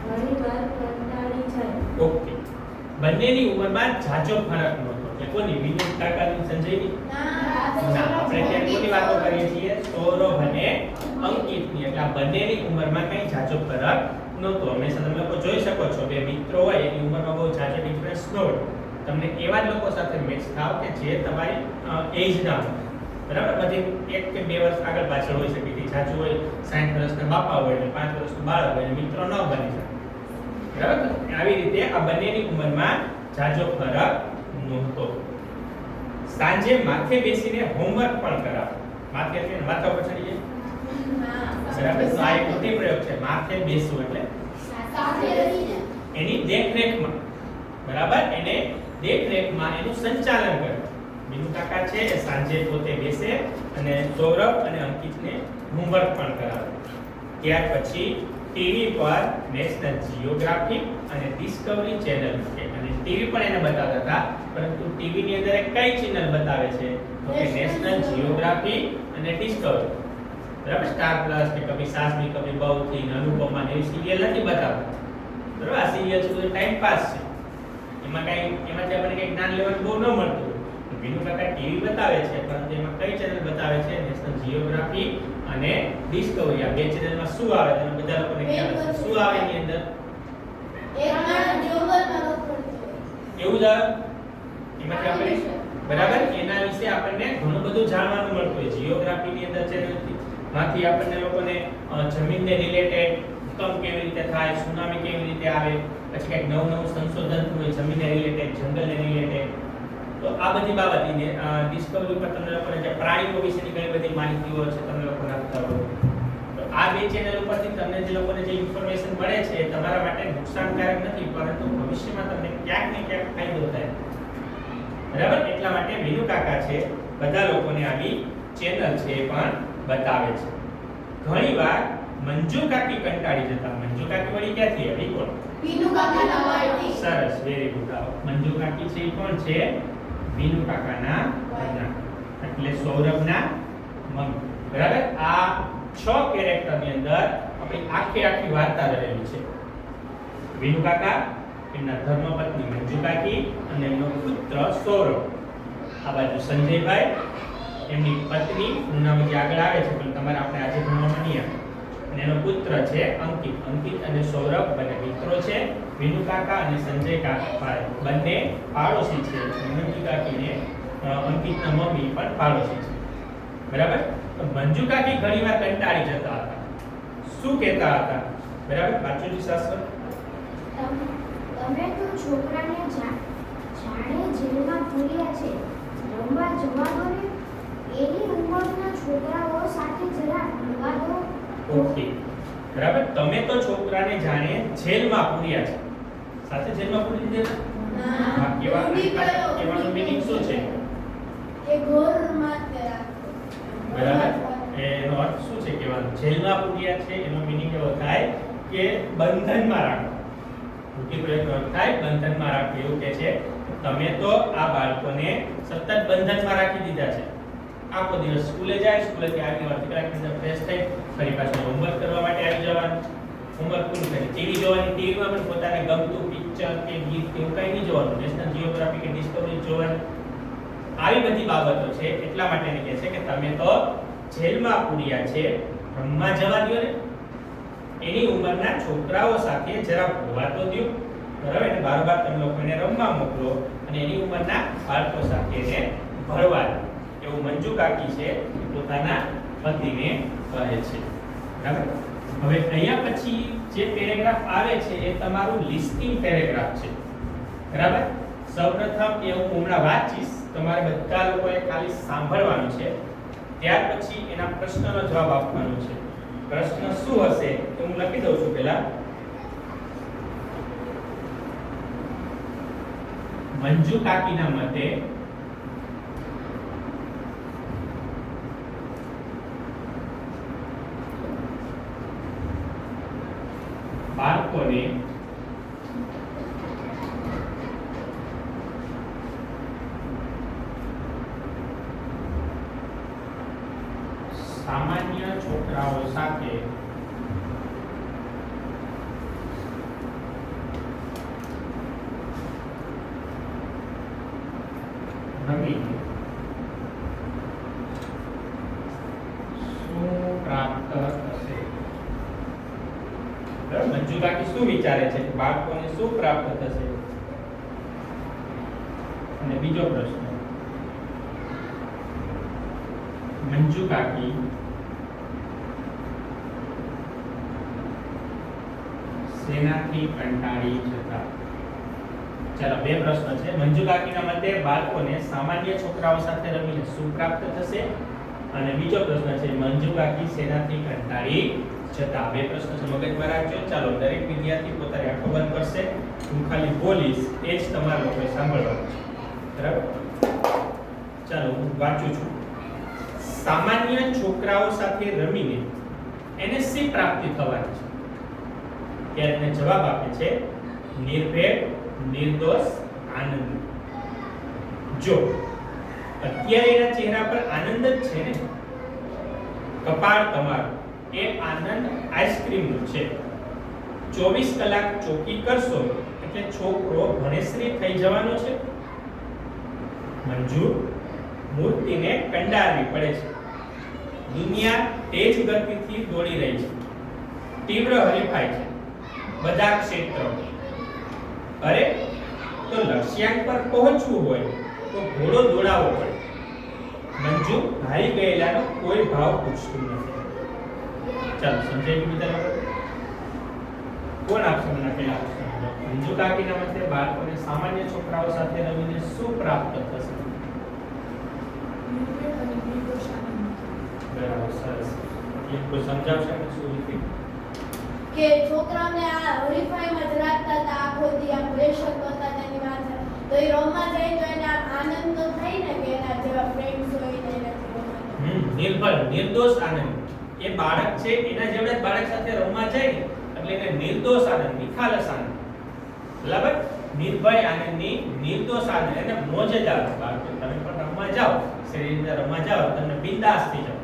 ઘણીવાર કંટાળી જાય. ઓકે. બંનેની ઉંમરમાં જાજો ફરક નહોતો. એટલે કોની? વિનુ કાકાની, સંજયની? ના, આપણે ત્યાં કોની વાતો કરીએ છીએ? સૌરભ અને અંકિતની. એટલે આ બંનેની ઉંમરમાં કઈ જાજો ફરક નહોતો. હંમેશા તમે લોકો જોઈ શકો છો બે મિત્રો હોય એની ઉંમરમાં બહુ જાજો ડિફરન્સ ન હોય. તમને એવા જ લોકો સાથે મેચ થાવ કે જે તમારી એજ ના હોય. બરાબર. બધી 1 કે 2 વર્ષ આગળ પાછળ હોઈ શકે કે જાજુ હોય 60 વર્ષના બાપા હોય અને 5 વર્ષનું બાળક હોય, મિત્રો ન બની શકે. બરાબર. આવી રીતે આ બંનેની ઉંમરમાં જાજો ફરક નહોતો. સાંજે માથે બેસીને હોમવર્ક પણ કરાવે. માથે એટલે માથા પર ચડી જાય, બરાબર? તો આ એક પ્રયોગ છે. માથે બેસવું એટલે સાથે રહીને એની દેખરેખમાં, બરાબર? એને દેખરેખમાં એનું સંચાલન કરે. બીનુ કાકા છે એ સાંજે પોતે બેસે અને સૌરભ અને અંકિતને હોમવર્ક પણ કરાવે. ત્યાર પછી ટીવી પર નેશનલ જીઓગ્રાફી અને ડિસ્કવરી ચેનલ છે, અને ટીવી પણ એને બતાવતા હતા, પરંતુ ટીવી ની અંદર કઈ ચેનલ બતાવે છે? તો કે નેશનલ જીઓગ્રાફી અને ડિસ્કવરી, બરાબર? સ્ટાર પ્લસ કે કભી સાસ ભી કભી બહુ થી અનુપમા એવી સિરિયલ નથી બતાવતા, બરાબર? આ સિરિયલ છે ટાઈમ પાસ છે, એમાંથી આપણને કઈ જ્ઞાન લેવાનું બહુ ન મળતું. બીનુ કાકા ટીવી બતાવે છે, પરંતુ એમાં કઈ ચેનલ બતાવે છે? નેશનલ જીઓગ્રાફી અને ડિસ્કવરી. આ બે ચેનલમાં શું આવે તમે બધા લોકોને ખ્યાલ હશે? શું આવે એની અંદર? એક માણસ જંગલમાં રખડતો એવું જ આવે એમાંથી આપણે, બરાબર? એના વિશે આપણને ઘણું બધું જાણવાનું મળતું હોય. જીઓગ્રાફી ની અંદર ચેનલથી માંથી આપણને લોકોને જમીનને રિલેટેડ ભૂકંપ કેવી રીતે થાય, સુનામી કેવી રીતે આવે, પછી કંઈક નવું સંશોધન હોય જમીનને રિલેટેડ, જંગલને રિલેટેડ. તો આ બધી બાબતને ડિસ્કવરી પર તમને લોકોને જે પ્રાણીઓ વિશેની ઘણી બધી માહિતીઓ છે તમને લોકોને આપતા હોય. તો આ બે ચેનલ ઉપરથી તમને જે લોકોને જે ઇન્ફોર્મેશન મળે છે એ તમારા માટે નુકસાનકારક નથી, પરંતુ ભવિષ્યમાં તમને ક્યાંક ને ક્યાંક ફાયદો થાય, બરાબર? એટલા માટે બીનુ કાકા છે બધા લોકોને આવી ચેનલ છે એ પણ બતાવે છે. ઘણીવાર મંજુ કાકી કંટાળી જતા. મંજુ કાકી વળી ક્યાંથી આવી? કોણ? બીનુ કાકાના વાળથી. સરસ, વેરી ગુડ. મંજુ કાકી છે એ કોણ છે? બીનુ કાકાના ઘરના, એટલે સૌરભના મમ્મી, બરાબર? આ 6 કેરેક્ટર ની અંદર આપણી આખી વાર્તા રહેલી છે. બીનુ કાકા, એમના ધર્મપત્ની મંજુ કાકી અને એમનો પુત્ર સૌરભ. આ બાજુ સંજયભાઈ, એમની પત્ની નું નામ જે આગળ આવે છે પણ તમારે આપણે આજે ભણવામાં નહીં આવે, અને એનો પુત્ર છે અંકિત. અંકિત અને સૌરભ બંને મિત્રો છે. બીનુ કાકા અને સંજય કાકા બંને પાડોશી છે. મંજુ કાકીને અંકિતના મમ્મી પણ પાડોશી છે, બરાબર? તો મંજુ કાકી ઘણીવાર કંટાળી જતા હતા. શું કહેતા હતા? બરાબર? પાછળથી શાસ્ત્ર તમે તો છોકરાને જાણે જેલમાં પૂર્યા છે, રમવા જવા દો ને. એની ઉંમરના છોકરાઓ સાથે જરા રમવા દો. ઓકે, બરાબર? તમે તો છોકરાને જાણે જેલમાં પૂર્યા છે. સાથે જેલમાં પૂરી દીધા? હા. કહેવાનો મીનિંગ શું છે? એ ઘોરમાં રાખતો. બરાબર? એનો અર્થ શું છે કહેવાનો? જેલમાં પૂર્યા છે એનો મીનિંગ એવો થાય કે બંધનમાં રાખો. ઉકી પ્રયોગનો અર્થ થાય બંધનમાં રાખો. એવું કહે છે તમે તો આ બાળકોને સતત બંધનમાં રાખી દીધા છે. આખો દિવસ સ્કૂલે જાય, સ્કૂલેથી આવીને અડધી કલાકની અંદર ફ્રેશ થઈ ફરી પાછું હોમવર્ક કરવા માટે આવી જવાનું. હોમવર્ક પૂરું કરી ટીવી જોવાની, ટીવીમાં પણ પોતાને ગમતું પિક્ચર કે ગીત કે એવું કંઈ નહીં જોવાનું, નેશનલ જીઓગ્રાફી કે ડિસ્કવરી જોવાની. આવી બધી બાબતો છે. એટલા માટે એને કહે છે કે તમે તો જેલમાં પૂર્યા છે, રમવા જવા દો ને. એની ઉંમરના છોકરાઓ સાથે જરા ભણવા તો દો, બરાબર? એને બારોબાર તમે લોકો એને રમવા મોકલો અને એની ઉંમરના બાળકો સાથે એને ભણવા દો. એવું મંજુ કાકી છે પોતાના પતિને કહે છે, બરાબર? હવે અહીંયા પછી જે પેરેગ્રાફ આવે છે એ તમારું લિસ્ટિંગ પેરેગ્રાફ છે, બરાબર? સૌપ્રથમ એ હું હમણાં વાંચીશ, તમારે બધા લોકોએ ખાલી સાંભળવાનું છે. ત્યાર પછી એના પ્રશ્નનો જવાબ આપવાનો છે. પ્રશ્ન શું હશે તો હું લખી દઉં છું. પહેલા મંજુ કાકીના મતે બાળકોને સામાન્ય છોકરાઓ સાથે રમીને શું પ્રાપ્ત થશે? મંજુ કાકી શું વિચારે છે કે બાળકોને શું પ્રાપ્ત થશે? અને બીજો પ્રશ્ન, મંજુ કાકી શેનાથી કંટાળી જતા? ચાલો બે પ્રશ્ન છે. મંજુ કાકીના મતે બાળકોને સામાન્ય છોકરાઓ સાથે રમીને શું પ્રાપ્ત થશે? અને બીજો પ્રશ્ન છે મંજુ કાકી શેનાથી કંટાળી જતા? બે પ્રશ્ન છે, મગજમાં રાખજો. ચાલો દરેક વિદ્યાર્થી પોતાની આંખો બંધ કરશે. હું ખાલી બોલીશ એ જ તમારે લોકોએ સાંભળવાનું છે, બરાબર? ચાલો હું વાંચું છું. સામાન્ય છોકરાઓ સાથે રમીને એને શી પ્રાપ્તિ થવાની છે? ત્યારે એને જવાબ આપે છે નિર્ભેળ, નિર્દોષ, આનંદ. જો અત્યારે એના ચહેરા પર આનંદ જ છે ને, કપાળ તમારું એ આનંદ આઈસ્ક્રીમનો છે. 24 કલાક ચોકી કરશો એટલે છોકરો ભણેશ્રી થઈ જવાનો છે. મંજુ મૂર્તિને કંડારવી પડે છે. દુનિયા તેજ ગતિથી દોડી રહી છે. તીવ્ર હરીફાઈ છે બધા ક્ષેત્રો. અરે તો લક્ષ્યાંક પર પહોંચવું હોય તો ઘોડો દોડાવવો પડે. મંજુ હારી ગયેલાનો કોઈ ભાવ પૂછતું નથી. ચાલો સમજાઈ ગયું બધા લોકો? કોણ આપશે મને પેલા option? મંજુ કાકીના મતે બાળકોને સામાન્ય છોકરાઓ સાથે રમીને શું પ્રાપ્ત થશે? બરાબર, સરસ. એટલે કોઈ સમજાવશે કે શું રીતે? કે છોકરાઓને આ હરીફાઈમાં જ રાખતા હતા, આખો દી આ પ્રેશર કરતા તેની માથે, તો એ રમવા જાય તો એને આમ આનંદ તો થાય ને કે એના જેવા ફ્રેન્ડ્સ હોય ને એનાથી રમવા. નિર્ભર, નિર્દોષ આનંદ. એ બાળક છે એના જેવડા જ બાળક સાથે રમવા જાય ને એટલે એને નિર્દોષ આનંદ, નિખાલસ આનંદ. બરાબર? નિર્ભય આનંદની નિર્દોષ આનંદ, એને મોજ જ આવે. બાળકો તમે પણ રમવા જાઓ, શરીરની અંદર રમવા જાઓ, તમને બિંદાસ થઈ જાઓ.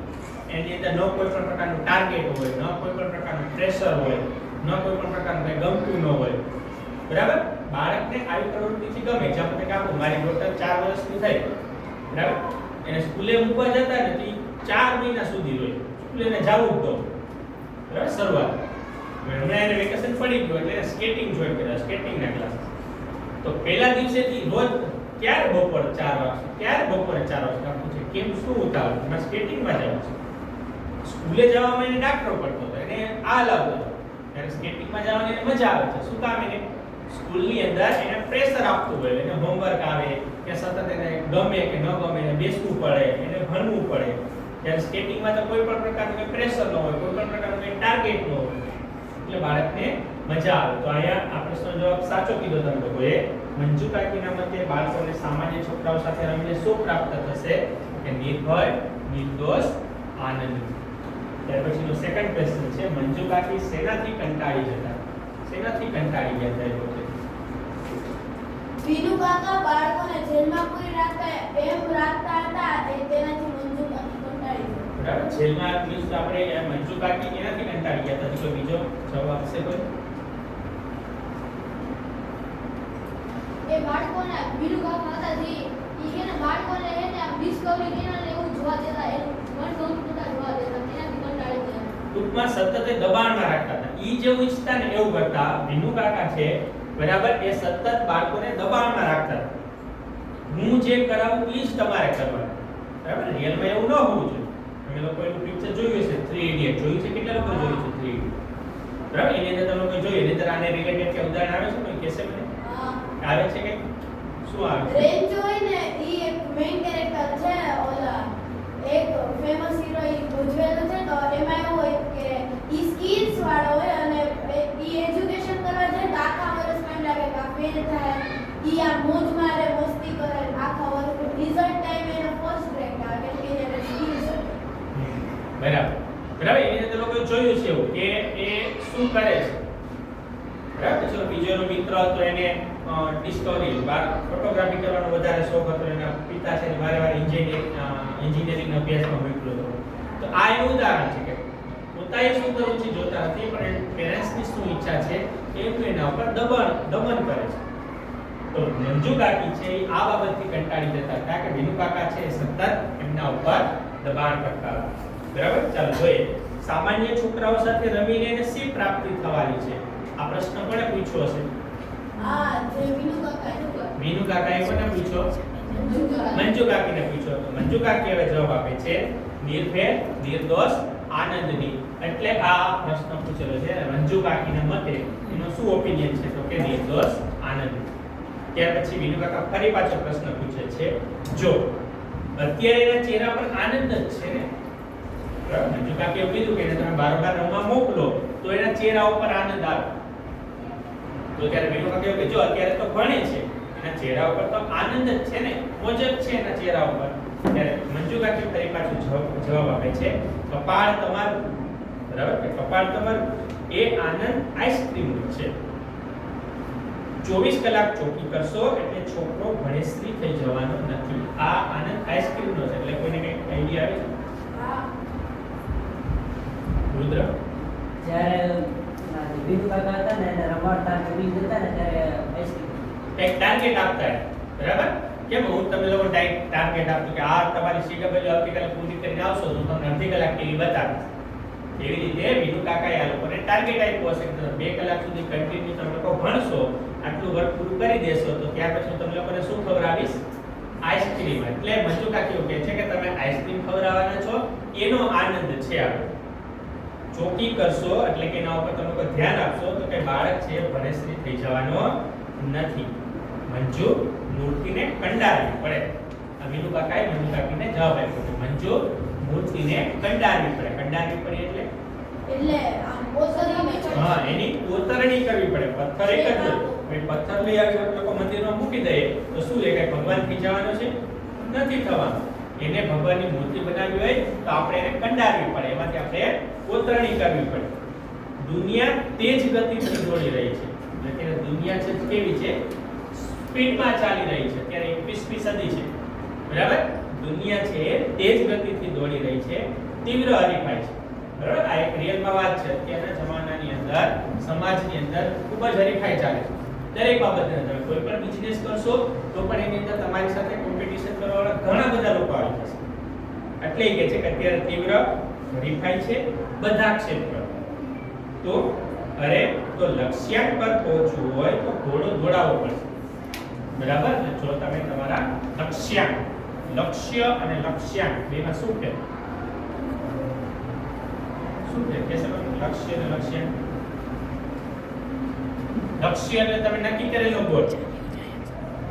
એની અંદર ન કોઈ પણ પ્રકારનું ટાર્ગેટ હોય, ન કોઈ પણ પ્રકારનું પ્રેશર હોય, ન કોઈ પણ પ્રકારનું કંઈ ગમતું ન હોય. બરાબર? બાળકને આવી પ્રવૃત્તિથી ગમે. જેમ કે આપો મારી ડોટર 4 વર્ષની થઈ, બરાબર? એને સ્કૂલે મૂકવા જતા ને 4 મહિના સુધી હોય સ્કૂલે એને જવું જ દો. બરાબર? શરૂઆત હમણાં એને વેકેશન પડી ગયું એટલે એને સ્કેટિંગ જોઈન કર્યા, સ્કેટિંગના ક્લાસ. તો પહેલા દિવસેથી રોજ ક્યારે બપોરે 4 વાગે, ક્યારે બપોરે 4 વાગે કામ પૂછે કેમ શું ઉતાવળ? મારે સ્કેટિંગમાં જવું છે. સ્કૂલે જવામાં એને ડાક્ટર પડતો હતો, એને આ લાવતો હતો. ત્યારે સ્કેટિંગમાં જવાની એને મજા આવે છે. શું કામ? એને સ્કૂલની અંદર એને પ્રેશર આપતું હોય, એને હોમવર્ક આવે કે સતત એને ગમે કે ન ગમે એને બેસવું પડે, એને ભણવું પડે. ત્યારે સ્કેટિંગમાં તો કોઈ પણ પ્રકારનું પ્રેશર ન હોય, કોઈ પણ પ્રકારનું કોઈ ટાર્ગેટ ન હોય, એટલે બાળકને મજા આવે. તો અહીંયા આ પ્રશ્નનો જવાબ સાચો કીધો તમે લોકોએ. મંજુ કાકીના મતે બાળકોને સામાન્ય છોકરાઓ સાથે રમીને શું પ્રાપ્ત થશે? કે નિર્ભય, નિર્દોષ, આનંદ. ત્યાર પછીનો સેકન્ડ ક્વેશ્ચન છે મંજુ કાકી શેનાથી કંટાળી જતા? શેનાથી કંટાળી ગયા હતા એ લોકો? વિનુ કાકા બાળકોને જેલમાં પૂરી રાખતા એમ રાખતા હતા, તેનાથી મંજુ કાકી કંટાળી ગયા. બરાબર? જેલમાં મીન્સ આપણે મંજુ કાકી એનાથી કંટાળી ગયા હતા. તો બીજો જવાબ આપશે કોઈ? એ બાળકોને વિનુ કાકા હતા જે ઈ એને બાળકોને એને આમ ડિસ્કવરી ચેનલ ને એવું જોવા દેતા, એનું મનગમતું જોવા દેતા, એનાથી કંટાળી ગયા. ટૂંકમાં સતત દબાણમાં રાખતા હતા. ઈ જેવું ઈચ્છતા ને એવું કરતા. વિનુ કાકા છે બરાબર, એ સતત બાળકોને દબાણમાં રાખતા હતા. હું જે કરાવું ઈ જ તમારે કરવાનું. બરાબર? રિયલમાં એવું ન હોવું જોઈએ. તમે લોકો એનું પિક્ચર જોયું છે 3 ઇડિયટ જોયું છે? કેટલા લોકો જોયું છે 3 ઇડિયટ? બરાબર? એની અંદર તમે લોકો જોયું, એની અંદર આને રિલેટેડ કે ઉદાહરણ આવે છે કોઈ કહેશે મને? આવે છે કે શું આવે છે? રેન્જ હોય ને ઈ એક મેઈન કેરેક્ટર છે, ઓલા એક ફેમસ હીરો ઈ ભજવેલો છે. તો એમાં એવું હોય કે ઈ સ્કિલ્સ વાળો હોય અને ઈ એજ્યુકેશન કરવા જાય તો આખા વર્ષમાં એમ લાગે કે આ ફેલ થાય, ઈ આ મોજ મારે, મસ્તી કરે, આખા વર્ષ રિઝલ્ટ ટાઈમ એનો ફર્સ્ટ રેન્ક આવે કેમ કે એને સ્કિલ્સ બરાબર. બરાબર? એની અંદર લોકો જોયું છે એવું કે એ શું કરે છે. બરાબર? પછી બીજો એનો મિત્ર હતો, એને ડિસ્કવરી ફોટોગ્રાફી કરવાનો વધારે શોખ હતો. એના પિતા છે વારે વારે એન્જિનિયરિંગ અભ્યાસમાં મોકલ્યો હતો. તો આ એવું ઉદાહરણ છે કે પોતાએ શું કરવું છે જોતા નથી, પણ પેરેન્ટ્સની શું ઈચ્છા છે એનું એના ઉપર દમન કરે છે. તો મંજુ કાકી છે એ આ બાબતથી કંટાળી જતા હતા કે વિનુ કાકા છે એ સતત એમના ઉપર દબાણ કરતા હતા. બરાબર? ચાલો જોઈએ સામાન્ય છોકરાઓ સાથે રમીને એને શી પ્રાપ્તિ થવાની છે? આ પ્રશ્ન કોણે પૂછ્યો હશે? આ જે વિનુ કાકા વિનુ કાકાએ કોને પૂછ્યો? મંજુ કાકીને પૂછ્યો. તો મંજુ કાકી હવે જવાબ આપે છે નિર્ભેળ, નિર્દોષ, આનંદની. એટલે આ પ્રશ્ન પૂછેલો છે મંજુ કાકીના મતે એનો શું ઓપિનિયન છે? તો કે નિર્દોષ, આનંદ. ત્યાર પછી વિનુ કાકા ફરી પાછો પ્રશ્ન પૂછે છે, જો અત્યારે એના ચહેરા પર આનંદ જ છે ને, બરાબર? મંજુ કાકા એવું કીધું કે એને તમે બાર રમવા મોકલો તો એના ચહેરા ઉપર આનંદ આવે. તો ત્યારે વિનુ કાકા એવું કે જો અત્યારે તો ભણે છે, એના ચહેરા ઉપર તો આનંદ જ છે ને, મોજ જ છે એના ચહેરા ઉપર. ત્યારે મંજુ કાકી ફરી પાછું જવાબ આપે છે, કપાળ તમારું, બરાબર? કે કપાળ તમારું એ આનંદ આઈસ્ક્રીમનો છે. 24 કલાક ચોકી કરશો એટલે છોકરો ભણેશ્રી થઈ જવાનો નથી. આ આનંદ આઈસ્ક્રીમનો છે. એટલે કોઈને કઈ આઈડિયા આવે છે? હા. રુદ્ર જ્યારે વિનુ કાકા હતા ને એને રમાડતા કે બીજ હતા ને ત્યારે આઈસ્ક્રીમ એક ટાર્ગેટ આપતા હોય, બરાબર? કેમ હું તમે લોકો ટાર્ગેટ આપું કે આ તમારી CW આવતીકાલે પૂરી કરીને આવશો તો તમને અડધી કલાક ટીવી બતાવીશ. એવી રીતે વિનુ કાકાએ આ લોકોને ટાર્ગેટ આપ્યો હશે કે 2 કલાક સુધી કન્ટિન્યુ તમે લોકો ભણશો, આટલું વર્ક પૂરું કરી દેશો તો ત્યાર પછી હું તમને લોકોને શું ખવડાવીશ? આઈસ્ક્રીમ. એટલે મંજુ કાકી એવું કહે છે કે તમે આઈસ્ક્રીમ ખવડાવવાના છો, એનો આનંદ છે આ. ચોકી કરશો એટલે કે એના ઉપર તમે કોઈ ધ્યાન આપશો તો કે બાળક છે ભણેશ્રી થઈ જવાનો નથી. મંજુ મૂર્તિને કંડારવી પડે. આ વિનુ કાકાએ મંજુ કાકીને જવાબ આપ્યો કે મંજુ મૂર્તિને કંડારવી પડે. કંડારવી પડે એટલે આમ કોતરણી હા, એની કોતરણી કરવી પડે. પથ્થર એક જ હોય. હવે પથ્થર લઈ આવી લોકો મંદિરમાં મૂકી દે તો શું એ કઈ ભગવાન થઈ જવાનો છે? નથી થવાનો. એને ભગવાનની મૂર્તિ બનાવવી હોય તો આપણે એને કંડારવી પડે, એમાંથી આપણે કોતરણી કરવી પડે. દુનિયા તેજ ગતિથી દોડી રહી છે. એટલે કે દુનિયા છે કેવી છે? સ્પીડમાં ચાલી રહી છે. અત્યારે 21મી સદી છે, બરાબર? દુનિયા છે તેજ ગતિથી દોડી રહી છે, તીવ્ર હરીફાઈ છે, બરાબર? આ એક રિયલમાં વાત છે. અત્યારના જમાનાની અંદર સમાજની અંદર ખૂબ જ હરીફાઈ ચાલે છે. દરેક બાબતની અંદર કોઈ પણ બિઝનેસ કરશો તો પણ એની અંદર તમારી સાથે કોમ્પિટિશન કરવાવાળા ઘણા બધા લોકો આવી જશે. એટલે એ કહે છે કે અત્યારે તીવ્ર હરીફાઈ છે બધા ક્ષેત્ર. તો લક્ષ્યાંક પર પહોંચવું હોય તો ઘોડો દોડાવવો પડશે, બરાબર? જો તમે તમારા લક્ષ્ય અને લક્ષ્યાંક બેમાં શું છે? શું છે? કેસે લક્ષ્ય અને લક્ષ્યાંક? લક્ષ્ય એટલે તમે નક્કી કરેલો ગોલ,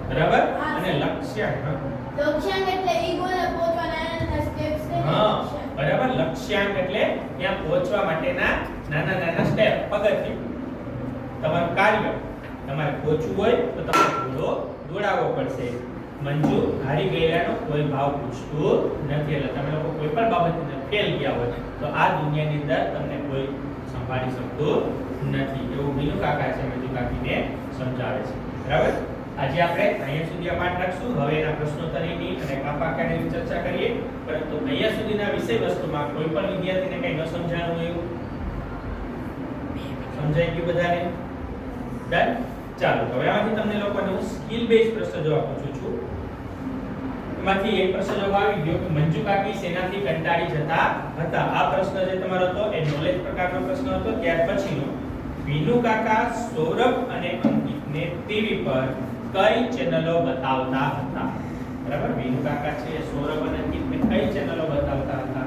બરાબર? અને લક્ષ્યાંક લક્ષ્યાંક એટલે ઈ ગોલે પહોંચવાના સ્ટેપ્સ છે. હા, બરાબર. લક્ષ્યાંક એટલે ત્યાં પહોંચવા માટેના નાના નાના સ્ટેપ, પગથિયું. તમારું કાર્ય તમારે પહોંચવું હોય તો તમારે ઘોડો દોડાવવો પડશે. મંજુ હારી ગયેલાનો કોઈ ભાવ પૂછતું નથી. એટલે તમે લોકો કોઈ પણ બાબતને ફેલ ગયા હોય તો આ દુનિયાની અંદર તમને કોઈ સંભાળી શકતું નથી. એવું વિનુ કાકા છે મંજુ કાકીને સમજાવે છે, બરાબર? આજે આપણે અહીંયા સુધી આ પાઠ રાખશું. હવે એના પ્રશ્નોત્તરીની અને કાપાકાની ચર્ચા કરીએ. પરંતુ અહીંયા સુધીના વિષય વસ્તુમાં કોઈ પણ વિદ્યાર્થીને કંઈ ન સમજાણું એવું સમજાઈ ગયું બધાને? ડન. ચાલો, હવે આમાંથી તમને લોકોને હું સ્કિલ બેઝ પ્રશ્ન જવાબ પૂછું છું. એમાંથી એક પ્રશ્ન જવાબ આવી ગયો કે મંજુ કાકી શેનાથી કંટાળી જતા હતા. આ પ્રશ્ન જે તમારો હતો એ નોલેજ પ્રકારનો પ્રશ્ન હતો. ત્યાર પછીનો વિનુ કાકા સૌરભ અને અંકિતને ટીવી પર કઈ ચેનલો બતાવતા હતા? બરાબર? વિનુ કાકા છે સૌરભ અને અંકિતને કઈ ચેનલો બતાવતા હતા?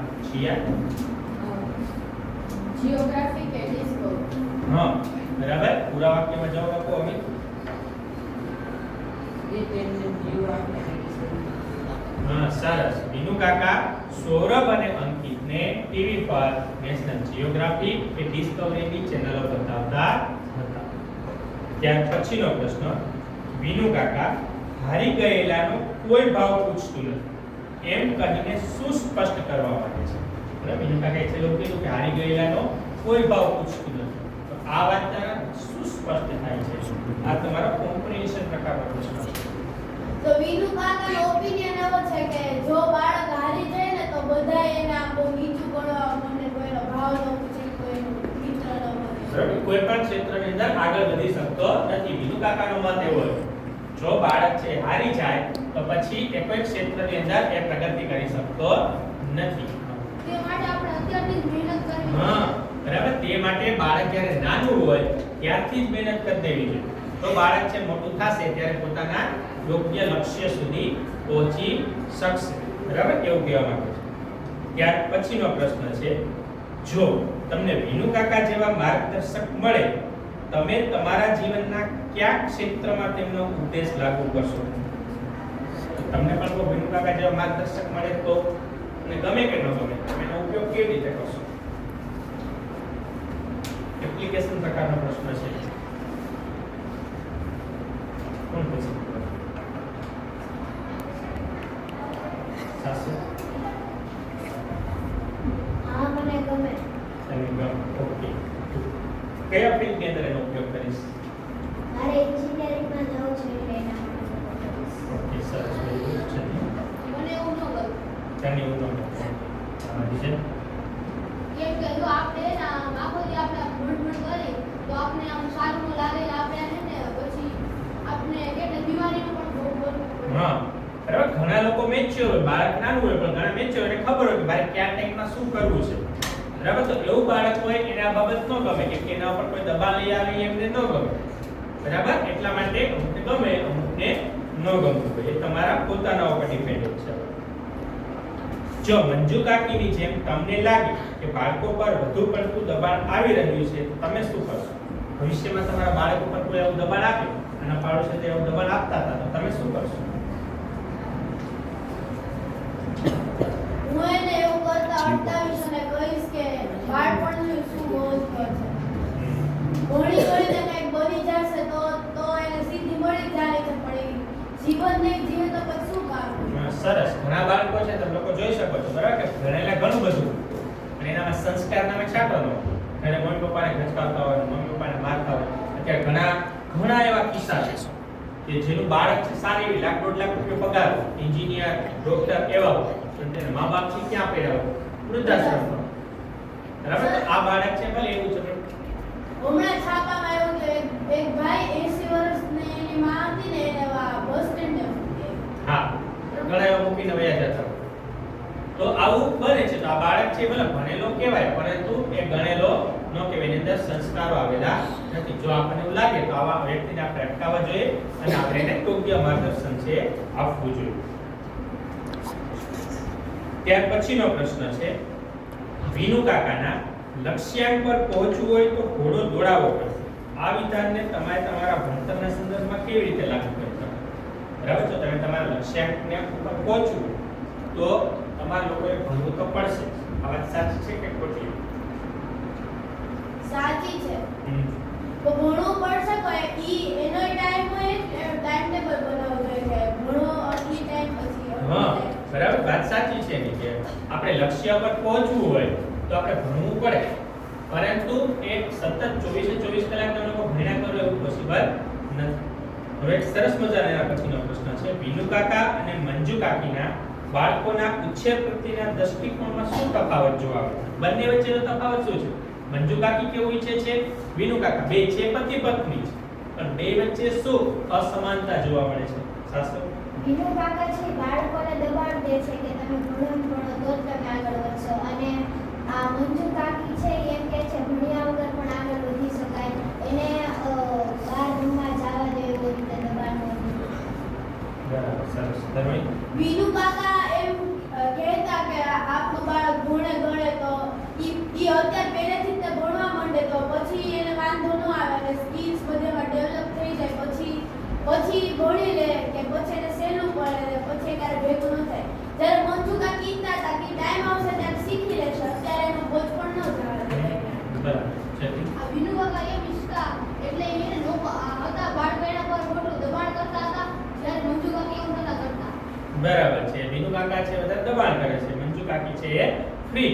જીઓગ્રાફી કે ડિસ્કવરી? હા, બરાબર. પૂરા વાક્યમાં જવાબ આપો હવે. હા, સરસ. વિનુ કાકા સૌરભ અને અંકિતને ટીવી પર નેશનલ જીઓગ્રાફી કે ડિસ્કવરીની ચેનલો બતાવતા હતા. ત્યાર પછીનો પ્રશ્ન, વિનુ કાકા હારી ગયેલાનો કોઈ ભાવ પૂછતું નથી એમ કહીને શું સ્પષ્ટ કરવા માંગે છે? બરાબર? વિનુ કાકાએ છેલ્લું કીધું કે હારી ગયેલાનો કોઈ ભાવ પૂછતું નથી. તો આ વાત દ્વારા શું સ્પષ્ટ થાય છે? આ તમારો કોમ્પ્રિહેન્શન પ્રકારનો પ્રશ્ન છે. તો વિનુ કાકાનો ઓપિનિયન એવો છે કે જો બાળક હારી જાય ને તો બધા એને આમ બહુ નીચું ગણવા મને કોઈનો ભાવ ન પૂછે, કોઈનો મિત્ર ન બને. બરાબર? કોઈ પણ ક્ષેત્રની અંદર આગળ વધી શકતો નથી. વિનુ કાકાનો મત એવો છે જો બાળક છે હારી જાય તો પછી એ કોઈ ક્ષેત્રની અંદર એ પ્રગતિ કરી શકતો નથી. તે માટે આપણે અત્યારથી જ મહેનત કરવી હા, બરાબર. તે માટે બાળક જ્યારે નાનું હોય ત્યારથી જ મહેનત કરી દેવી જોઈએ. તો બાળક છે મોટું થશે ત્યારે પોતાના યોગ્ય લક્ષ્ય સુધી પહોંચી શકશે. બરાબર? એવું કહેવા માંગે છે. ત્યાર પછીનો પ્રશ્ન છે, જો તમને વિનુ કાકા જેવા માર્ગદર્શક મળે તમે તમારા જીવનના કયા ક્ષેત્રમાં તેમનો ઉદ્દેશ લાગુ કરશો? તમને પણ કોઈ વિનુ કાકા જેવા માર્ગદર્શક મળે તો અને ગમે કે ન ગમે તમે એનો ઉપયોગ કેવી રીતે કરશો? એપ્લિકેશન પ્રકારનો પ્રશ્ન છે. કોણ પૂછે? સાસુ હા મને ગમે. અને ગમ ઓકે. કયા ફિલ્ડની અંદર એનો ઉપયોગ કરીશ? મારે એન્જિનિયરિંગમાં જવું છે એટલે એના માટે ઓકે સરસ very good છે. મને એવું ન ગયું જાની એવું ન દીજે કેમ કે જો આપણે આખો દી આપણે ભણભણ કરી તો આપણે આમ સારું ન લાગે આપણે ને પછી આપણે કેટલી બીમારીનો પણ ભોગ બનવું પડે. હા બરાબર. ઘણા લોકો મેચ્યોર હોય, બાળક નાનું હોય પણ ઘણા મેચ્યોર એને ખબર હોય કે મારે કયા ટાઈમમાં શું કરવું છે. બરાબર. તો એવું બાળક હોય એને આ બાબત ન ગમે કે એના ઉપર કોઈ દબાણ લઈ આવી એમને ન ગમે. બરાબર. એટલા માટે અમુકને ગમે અમુકને ન ગમતું હોય. એ તમારા પોતાના ઉપર ડિપેન્ડન્ટ છે. જો મંજુ કાકીની જેમ તમને લાગે કે બાળકો પર વધુ પડતું દબાણ આવી રહ્યું છે તો તમે શું કરશો? ભવિષ્યમાં તમારા બાળકો પર કોઈ એવું દબાણ આપે અને પાડોશી તે એવું દબાણ આપતા હતા તો તમે શું કરશો? હું એને એવું કરતા અટકાવીશ અને કહીશ કે બાળપણનું શું મહત્વ છે. ભણી ગણીને કંઈક બની જશે તો એને સિદ્ધિ મળી જાય છે પણ એ જીવન નહીં જીવે તો પછી શું કામ? સરસ. ઘણા બાળકો છે તમે લોકો જોઈ શકો છો બરાબર કે ભણેલા ઘણું બધું અને એનામાં સંસ્કાર નામે છાંટો ન હોય. ઘરે મમ્મી પપ્પાને ખચકાવતા હોય, મમ્મી પપ્પાને મારતા હોય. અત્યારે ઘણા એવા કિસ્સા છે કે જેનું બાળક છે સારી એવી લાખ દોઢ લાખ રૂપિયા પગાર હોય, એન્જિનિયર, ડોક્ટર એવા હોય પણ તેને મા બાપ છે ક્યાં પડ્યા હોય? વૃદ્ધાશ્રમમાં. બરાબર. તો આ બાળક છે ભલે એવું છે પણ હમણાં છાપામાં આવ્યું કે એક ભાઈ 80 વર્ષની એની માં હતી ને એને બસ સ્ટેન્ડે મૂકી. હા ઘણા એવા મૂકીને વયા જતા હોય. તો આવું બને છે. તો આ બાળક છે ભલે ભણેલો કહેવાય પરંતુ એ ગણેલો ન કહેવાય. એની અંદર સંસ્કારો આવેલા નથી. જો આપણને એવું લાગે તો આવા વ્યક્તિને આપણે અટકાવવા જોઈએ અને આપણે એને યોગ્ય માર્ગદર્શન છે આપવું જોઈએ. ત્યાર પછીનો પ્રશ્ન છે વિનુ કાકાના લક્ષ્યાંક પર પહોંચવું હોય તો ઘોડો દોડાવવો પડશે. આ વિધાનને તમારે તમારા ભણતરના સંદર્ભમાં કેવી રીતે લાગુ કરી શકો? બરાબર. તો તમે તમારા લક્ષ્યાંકને ઉપર પહોંચવું તો તમારા લોકોએ ભણવું તો પડશે. આ વાત સાચી છે કે ખોટી? સાચી છે. તો ભણવું પડશે પણ એનો ટાઈમ હોય ટાઈમ ટેબલ બનાવવું જોઈએ કે ભણો આટલી ટાઈમ પછી હા બરાબર. વાત સાચી છે એની કે આપણે લક્ષ્ય પર પહોંચવું હોય તો આપણે ભણવું પડે પરંતુ એક સતત 24 કલાક તમે લોકો ભણ્યા કરો એવું પોસિબલ નથી. હવે એક સરસ મજાનો એના પછીનો પ્રશ્ન છે વિનુ કાકા અને મંજુ કાકીના બાળકોના ઉછેર પ્રત્યેના દૃષ્ટિકોણમાં શું તફાવત જોવા મળે? બંને વચ્ચેનો તફાવત શું છે? મંજુ કાકી કેવું ઈચ્છે છે? વિનુ કાકા બે છે પતિ પત્ની છે પણ બે વચ્ચે શું અસમાનતા જોવા મળે છે? સાસુ વિનુ કાકા છે બાળકોને દબાણ દે છે કે તમે ભણો તો જ તમે આગળ વધશો અને આ મંજુ કાકી છે એમ કે છે ભણ્યા વગર પણ આગળ વધી શકાય. એને બહાર રમવા જવા દે એવી રીતે દબાણ નથી. બરાબર. સરસ. ધર્મી વિનુ કાકા એમ કહેતા કે આપનું બાળક ભણે ગણે તો ઈ અત્યારે પહેલેથી જ તે ભણવા માંડે તો પછી એને વાંધો ન આવે અને સ્કિલ્સ બધામાં ડેવલપ થઈ જાય પછી ભણી લે કે પછી એને સહેલું પડે પછી ક્યારે ભેગું ન થાય. જ્યારે મંજુ કાકી કહેતા હતા કે ટાઈમ આવશે ત્યારે શીખી લેશે અત્યારે એનો બોજ પણ ન જવા દે. બરાબર. ચેતી આ વિનુ કાકા એમ ઈચ્છતા એટલે એને લોકો હતા બાળક એના પર મોટું દબાણ કરતા હતા જ્યારે મંજુ કાકી એવું નતા કરતા. બરાબર છે. વિનુ કાકા છે બધા દબાણ કરે છે. મંજુ કાકી છે એ ફ્રી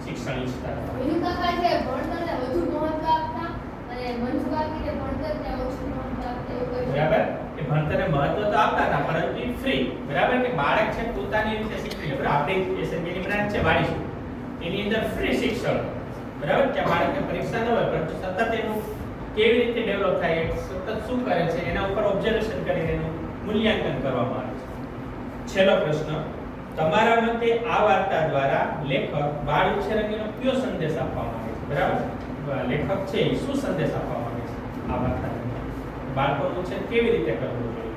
શિક્ષણ ઈચ્છતા હતા. વિનુ કાકા છે ભણતરને વધુ મહત્વ આપતા અને મંજુ કાકીને ભણતરને ઓછું મહત્વ આપતા એવું કહી શકાય. બરાબર. કે ભણતરને મહત્વ તો આપતા હતા પરંતુ ફ્રી. બરાબર કે બાળક છે પોતાની રીતે શીખી લે. બરાબર. આપણી એસએમબીની બ્રાન્ચ છે વાડીશું એની અંદર ફ્રી શિક્ષણ. બરાબર. કે બાળકને પરીક્ષા ન હોય પરંતુ સતત એનું કેવી રીતે ડેવલપ થાય સતત શું કરે છે એના ઉપર ઓબ્ઝર્વેશન કરીને એનું મૂલ્યાંકન કરવામાં આવે છે. છેલ્લો પ્રશ્ન તમારા મતે આ વાર્તા દ્વારા લેખક બાળ ઉછેર અંગેનો કયો સંદેશ આપવા માંગે છે? બરાબર. લેખક છે એ શું સંદેશ આપવા માંગે છે આ વાર્તા દ્વારા? બાળકોનો ઉછેર કેવી રીતે કરવો જોઈએ?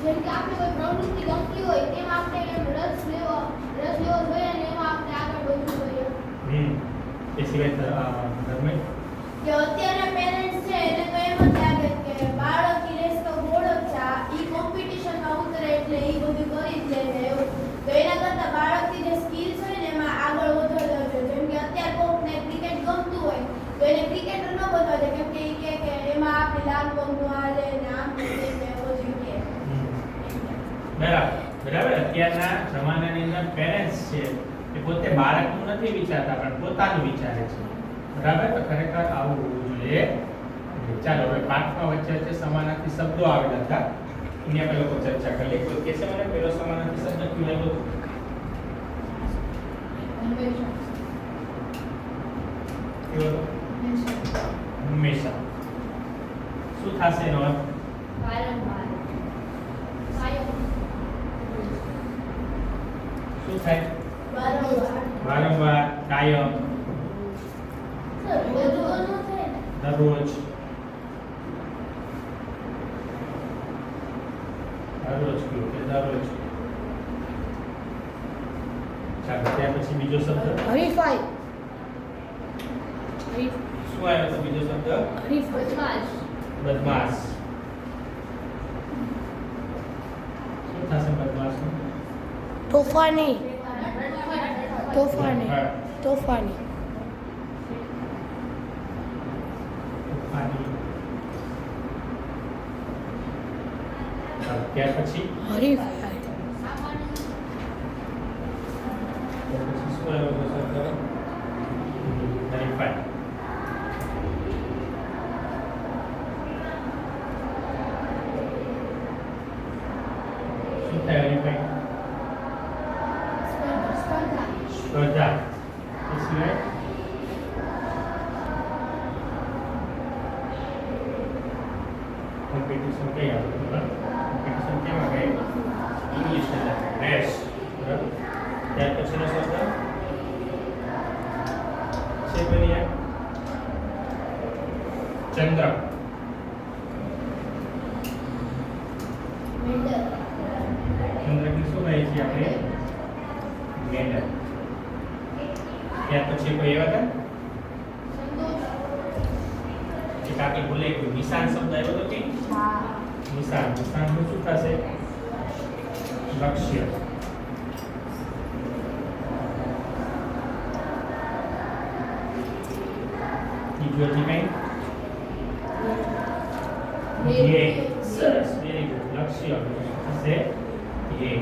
જેમ કે આપણે કોઈ પ્રવૃત્તિ ગમતી હોય તેમાં આપણે એમ રસ લેવો જોઈએ અને એમાં આપણે આગળ વધવું જોઈએ. એ સિવાય ધર્મેશ કે અત્યારના પેરેન્ટ્સ અત્યારના જમાનાની અંદર પેરેન્ટ્સ છે એ પોતે બાળકનું નથી વિચારતા પણ પોતાનું વિચારે છે, બરાબર? તો ખરેખર આવું હોવું જોઈએ. ચાલો હવે પાઠમાં વચ્ચે વચ્ચે સમાનાર્થી શબ્દો આવેલા હતા એની આપણે લોકો ચર્ચા કરી લઈએ. કોઈ કહેશે મને પેલો સમાનાર્થી શબ્દ કયો આવ્યો? કયો હતો? હંમેશા. શું થશે એનો અર્થ? વારંવાર. કાયમ. શું થાય? વારંવાર. વારંવાર, કાયમ, બધું ન થાય ને. દરરોજ. દરરોજ કયો કે દરરોજ. ચાલો ત્યાર પછી બીજો શબ્દ હરીફાઈ. શું આવ્યો તો બીજો શબ્દ? બદમાશ. બદમાશ. શું થશે બદમાશનું? તોફાની. તોફાની. હા, તોફાની. તોફાની. ચાલો ત્યાર પછી હરીફાઈ. શું આવ્યો તો શબ્દ? હરીફાઈ. શું થાય હરીફાઈ? સ્પર્ધા. સ્પર્ધા. એ સિવાય કોમ્પિટિશન કઈ આવે? કોમ્પિટિશન કેમાં ગઈ? ઇંગ્લિશ અંદર રેસ. બરાબર. ત્યાર પછીનો શબ્દ છે પેલી ચંદ્ર. મેડલ. ચંદ્રને શું કહે છે આપણે? મેડલ. ત્યાર પછી કોઈ એવા હતા સંતોષ. એક આપણે ભૂલે ગયું નિશાન શબ્દ આવ્યો તો કે હા. નિશાન. નિશાનનું શું થશે? લક્ષ્ય. બીજું હજી કઈ? ધ્યેય. સરસ, વેરી ગુડ. લક્ષ્ય થશે ધ્યેય.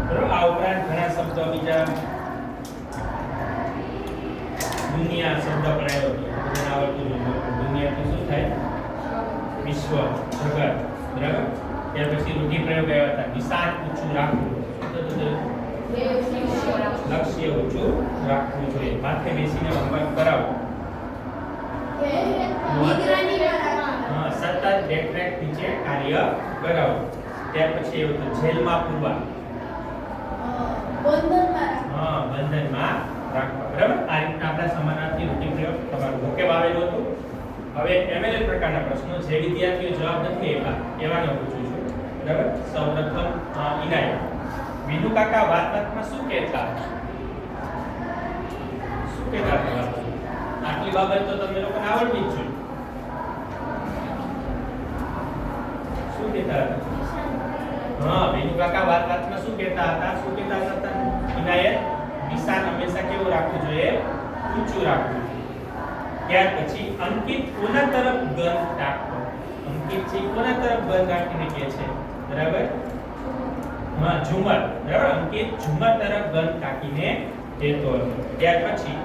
બરોબર. આ ઉપરાંત ઘણા શબ્દો બીજા દુનિયા શબ્દ પણ આવ્યો હતો. બધાને આવડતું જ હોય. દુનિયા તો શું થાય? વિશ્વ, જગત. બરાબર. ત્યાર પછી રૂઢિપ્રયોગ આવ્યા હતા. નિશાન ઊંચું રાખવું. શું થતું હતું? લક્ષ્ય ઊંચું રાખવું જોઈએ. માથે બેસીને હોમવર્ક કરાવવું. નિગરાની રાખવા. હા, સતત દેખરેખ નીચે કાર્ય કરાવવું. ત્યાર પછી એવું તો જેલમાં પૂરવા. બંધનમાં. હા, બંધનમાં રાખવા. બરાબર. આ રીતના આપણા સમાનાર્થી રૂઢિપ્રયોગ તમારું વોકેબ આવેલું હતું. હવે MLL પ્રકારના પ્રશ્નો જે વિદ્યાર્થીઓ જવાબ નથી આપ્યા એવાનો પૂછું છું. બરાબર. સૌપ્રથમ ઇનાયત. વિનુ કાકા વાતમાં શું કહેતા? શું કહેતા હતા? આટલી બાબત તો તમને લોકોને આવડવી જ જોઈએ. શું કહેતા હતા? હા, વિનુ કાકા વાતમાં શું કહેતા હતા? શું કહેતા હતા? ઇનાયત, નિશાન હંમેશા કેવું રાખવું જોઈએ? ઊંચું રાખવું જોઈએ. ત્યાર પછી અંકિત કોના તરફ ગન ટાકતો? અંકિત છે કોના તરફ ગન રાખીને કહે છે? બરાબર. હા, ઝુમર. બરાબર. અંકિત ઝુમર તરફ ગન તાકીને કહેતો હતો. ત્યાર પછી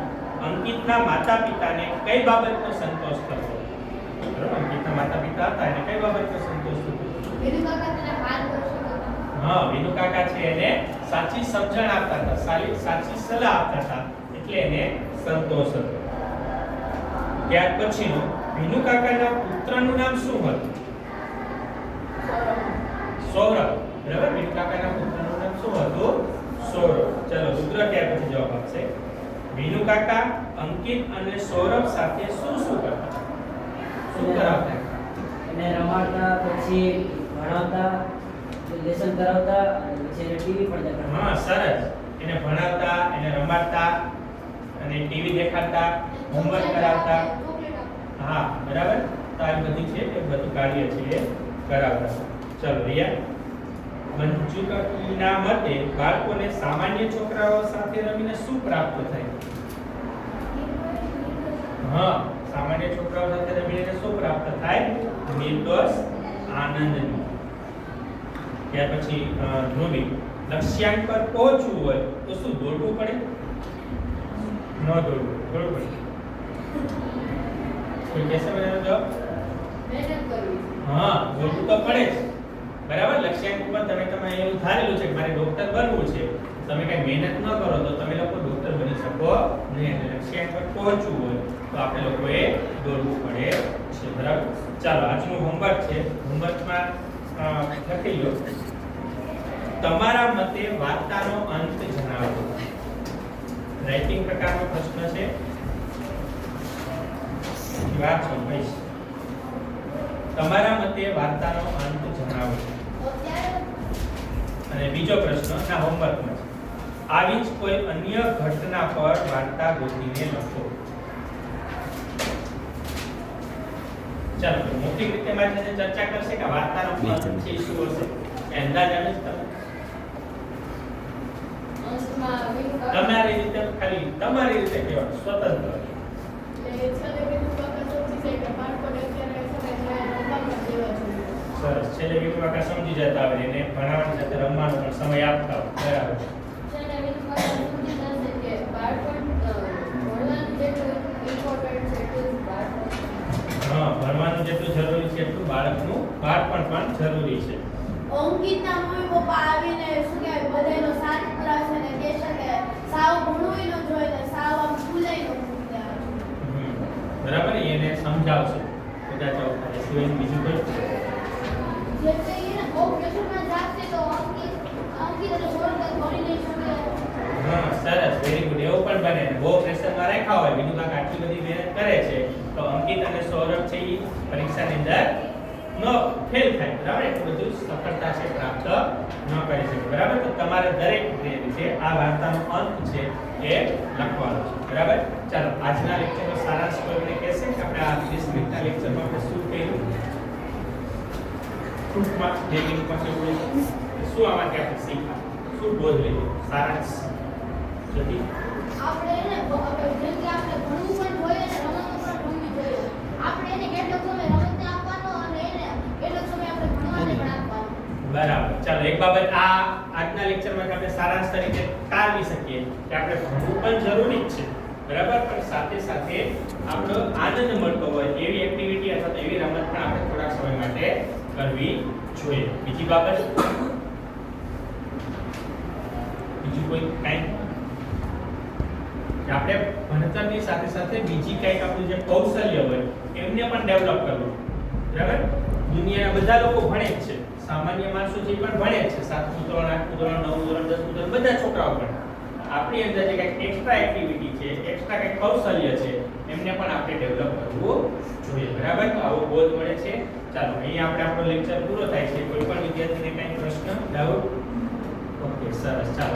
અંકિતના માતા-પિતાને કઈ બાબતનો સંતોષ થતો? બરાબર. અંકિતના માતા-પિતા હતા એને કઈ બાબતનો સંતોષ થતો? વિનુ કાકા તેના માર્ગદર્શક હતા. હા, વિનુ કાકા છે એને સાચી સમજણ આપતા હતા, સાચી સલાહ આપતા હતા, એટલે એને સંતોષ હતો. ત્યાર પછીનું વિનુ કાકાના પુત્રનું નામ શું હતું? સૌરભ. બરાબર. વિનુ કાકાના પુત્રનું નામ શું હતું? સૌરભ. ચલો રુદ્ર ત્યાર પછી જવાબ આપશે. વિનુ કાકા અંકિત અને સૌરભ સાથે શું શું કરતા? શું કરાવતા? એને રમાડતા, પછી ભણાવતા, લેસન કરાવતા અને પછી એને ટીવી પણ દેખાડતા. હા, સરસ. એને ભણાવતા, એને રમાડતા અને ટીવી દેખાડતા, હોમવર્ક કરાવતા. હા, બરાબર. તો આ બધું છે એ બધું કાર્ય છે એ કરાવતા. ચલો રિયા. મંજુકાકીના મતે બાળકોને સામાન્ય છોકરાઓ સાથે રમીને શું પ્રાપ્ત થાય? હા, સામાન્ય છોકરાઓ સાથે રમીને શું પ્રાપ્ત થાય? નિર્દોષ આનંદની. ત્યાર પછી ધ્રુવી લક્ષ્યાંક પર પહોંચવું હોય તો શું દોડવું પડે? ન દોડવું પડે. કોઈ કહેશે મને એનો જવાબ? મહેનત કરવી. હા, દોડવું તો પડે જ. બરાબર, લક્ષ્યાંક ઉપર તમે એવું ધારેલું છે કે મારે ડોક્ટર બનવું છે, તમે કઈ મહેનત ન કરો તો તમે લોકો ડોક્ટર બની શકો નહીં. એટલે લક્ષ્યાંક પર પહોંચવું હોય તો આપણે લોકોએ દોડવું પડે છે. બરાબર, ચાલો આજનું હોમવર્ક છે. હોમવર્કમાં લખી લો, તમારા મતે વાર્તાનો અંત જણાવો. રાઇટિંગ પ્રકારનો પ્રશ્ન છે. વાત છો ભાઈ, તમારા મતે વાર્તાનો અંત જણાવો. અને બીજો પ્રશ્ન ના હોમવર્કમાં છે, આવી જ કોઈ અન્ય ઘટના પર વાર્તા ગોતીને લખો. ચાલો મૌખિક રીતે મારી સાથે ચર્ચા કરશે કે વાર્તાનો અંત છે શું હશે, એ અંદાજ આવે છે તમને? અંશમાં વિનુકાકા તમારી રીતે, ખાલી તમારી રીતે કહેવાનું, સ્વતંત્ર. એટલે છેલ્લે વિનુકાકા સમજી જાય કે બાળકોને અત્યારે સમય જાય રમવામાં દેવા જોઈએ. સરસ, છેલ્લે વિનુકાકા સમજી જતા આવે એને ભણાવવાની સાથે રમવાનો પણ સમય આપતા હોય. બરાબર. છેલ્લે વિનુકાકા સમજી જશે કે બાળપણ ભણવાનું જેટલું ઇમ્પોર્ટન્ટ છે એટલું જ બાળપણ. હા, ભણવાનું જેટલું જરૂરી છે એટલું બાળકનું બાળપણ પણ જરૂરી છે. અંકિતના મમ્મી પપ્પા આવીને શું કહેવાય બધાયનો સાથ કરાવશે ને કહેશે કે સાવ ભણવું ન જોઈએ ને સાવ આમ ભૂલાઈ ન બરાબર, એને સમજાવશે. કદાચ આવું થાય સિવાય બીજું કોઈ જે તે એને બહુ પ્રેશરમાં રાખશે તો અંકિત અને સૌરભ ભણી નહીં શકે. હા, સરસ, વેરી ગુડ. એવું પણ બને. બહુ પ્રેશરમાં રાખ્યા હોય, વિનુકાકા આટલી બધી મહેનત કરે છે તો અંકિત અને સૌરભ છે એ પરીક્ષાની અંદર નો ફેલ થાય. બરાબર, એટલું બધું સફળતા છે પ્રાપ્ત ન કરી શકે. બરાબર, તો તમારે દરેક રીતે આ વાર્તાનો અંત છે એ લખવાનો છે. બરાબર, ચાલો આજના લેક્ચરનો સારાંશ કોઈને કહેશે કે આપણે આ 30 મિનિટના લેક્ચરમાં આપણે શું કર્યું? ટૂંકમાં જે મિનિટમાં કેવું શું આમાંથી આપણે શીખ્યા, શું બોધ લીધો, સારાંશ જતી? આપણે એને જેમ કે આપણે ભણવું પણ જોઈએ અને રમતો પણ રમવી જોઈએ. આપણે એને કેટલો સમય રમતને આપવાનો અને એને કેટલો સમય આપણે ભણવાને પણ આપવાનો. બરાબર, ચાલો એક બાબત આ આજના લેક્ચરમાં આપણે સારાંશ તરીકે તારવી શકીએ કે આપણે ભણવું પણ જરૂરી જ છે. બરાબર, પણ સાથે સાથે આપણો આનંદ મળતો હોય એવી એક્ટિવિટી અથવા તો એવી રમત પણ આપણે થોડા સમય માટે કરવી જોઈએ. બીજી બાબત, બીજું કોઈ કાંઈ કે આપણે ભણતરની સાથે સાથે બીજી કંઈક આપણું જે કૌશલ્ય હોય એમને પણ ડેવલપ કરવું. બરાબર, દુનિયાના બધા લોકો ભણે જ છે, સામાન્ય માણસો જે પણ ભણે જ છે, 7મું ધોરણ 8મું ધોરણ 9મું ધોરણ 10મું ધોરણ બધા છોકરાઓ ભણે. આપણી અંદર જે કંઈક એક્સ્ટ્રા એક્ટિવિટી છે, એક્સ્ટ્રા કંઈક કૌશલ્ય છે એમને પણ આપણે ડેવલપ કરવું જોઈએ. બરાબર, તો આવો બોધ મળે છે. ચાલો અહીંયા આપણે આપણો લેક્ચર પૂરો થાય છે. કોઈ પણ વિદ્યાર્થીને કંઈ પ્રશ્ન, ડાઉટ? ઓકે, સરસ, ચાલો.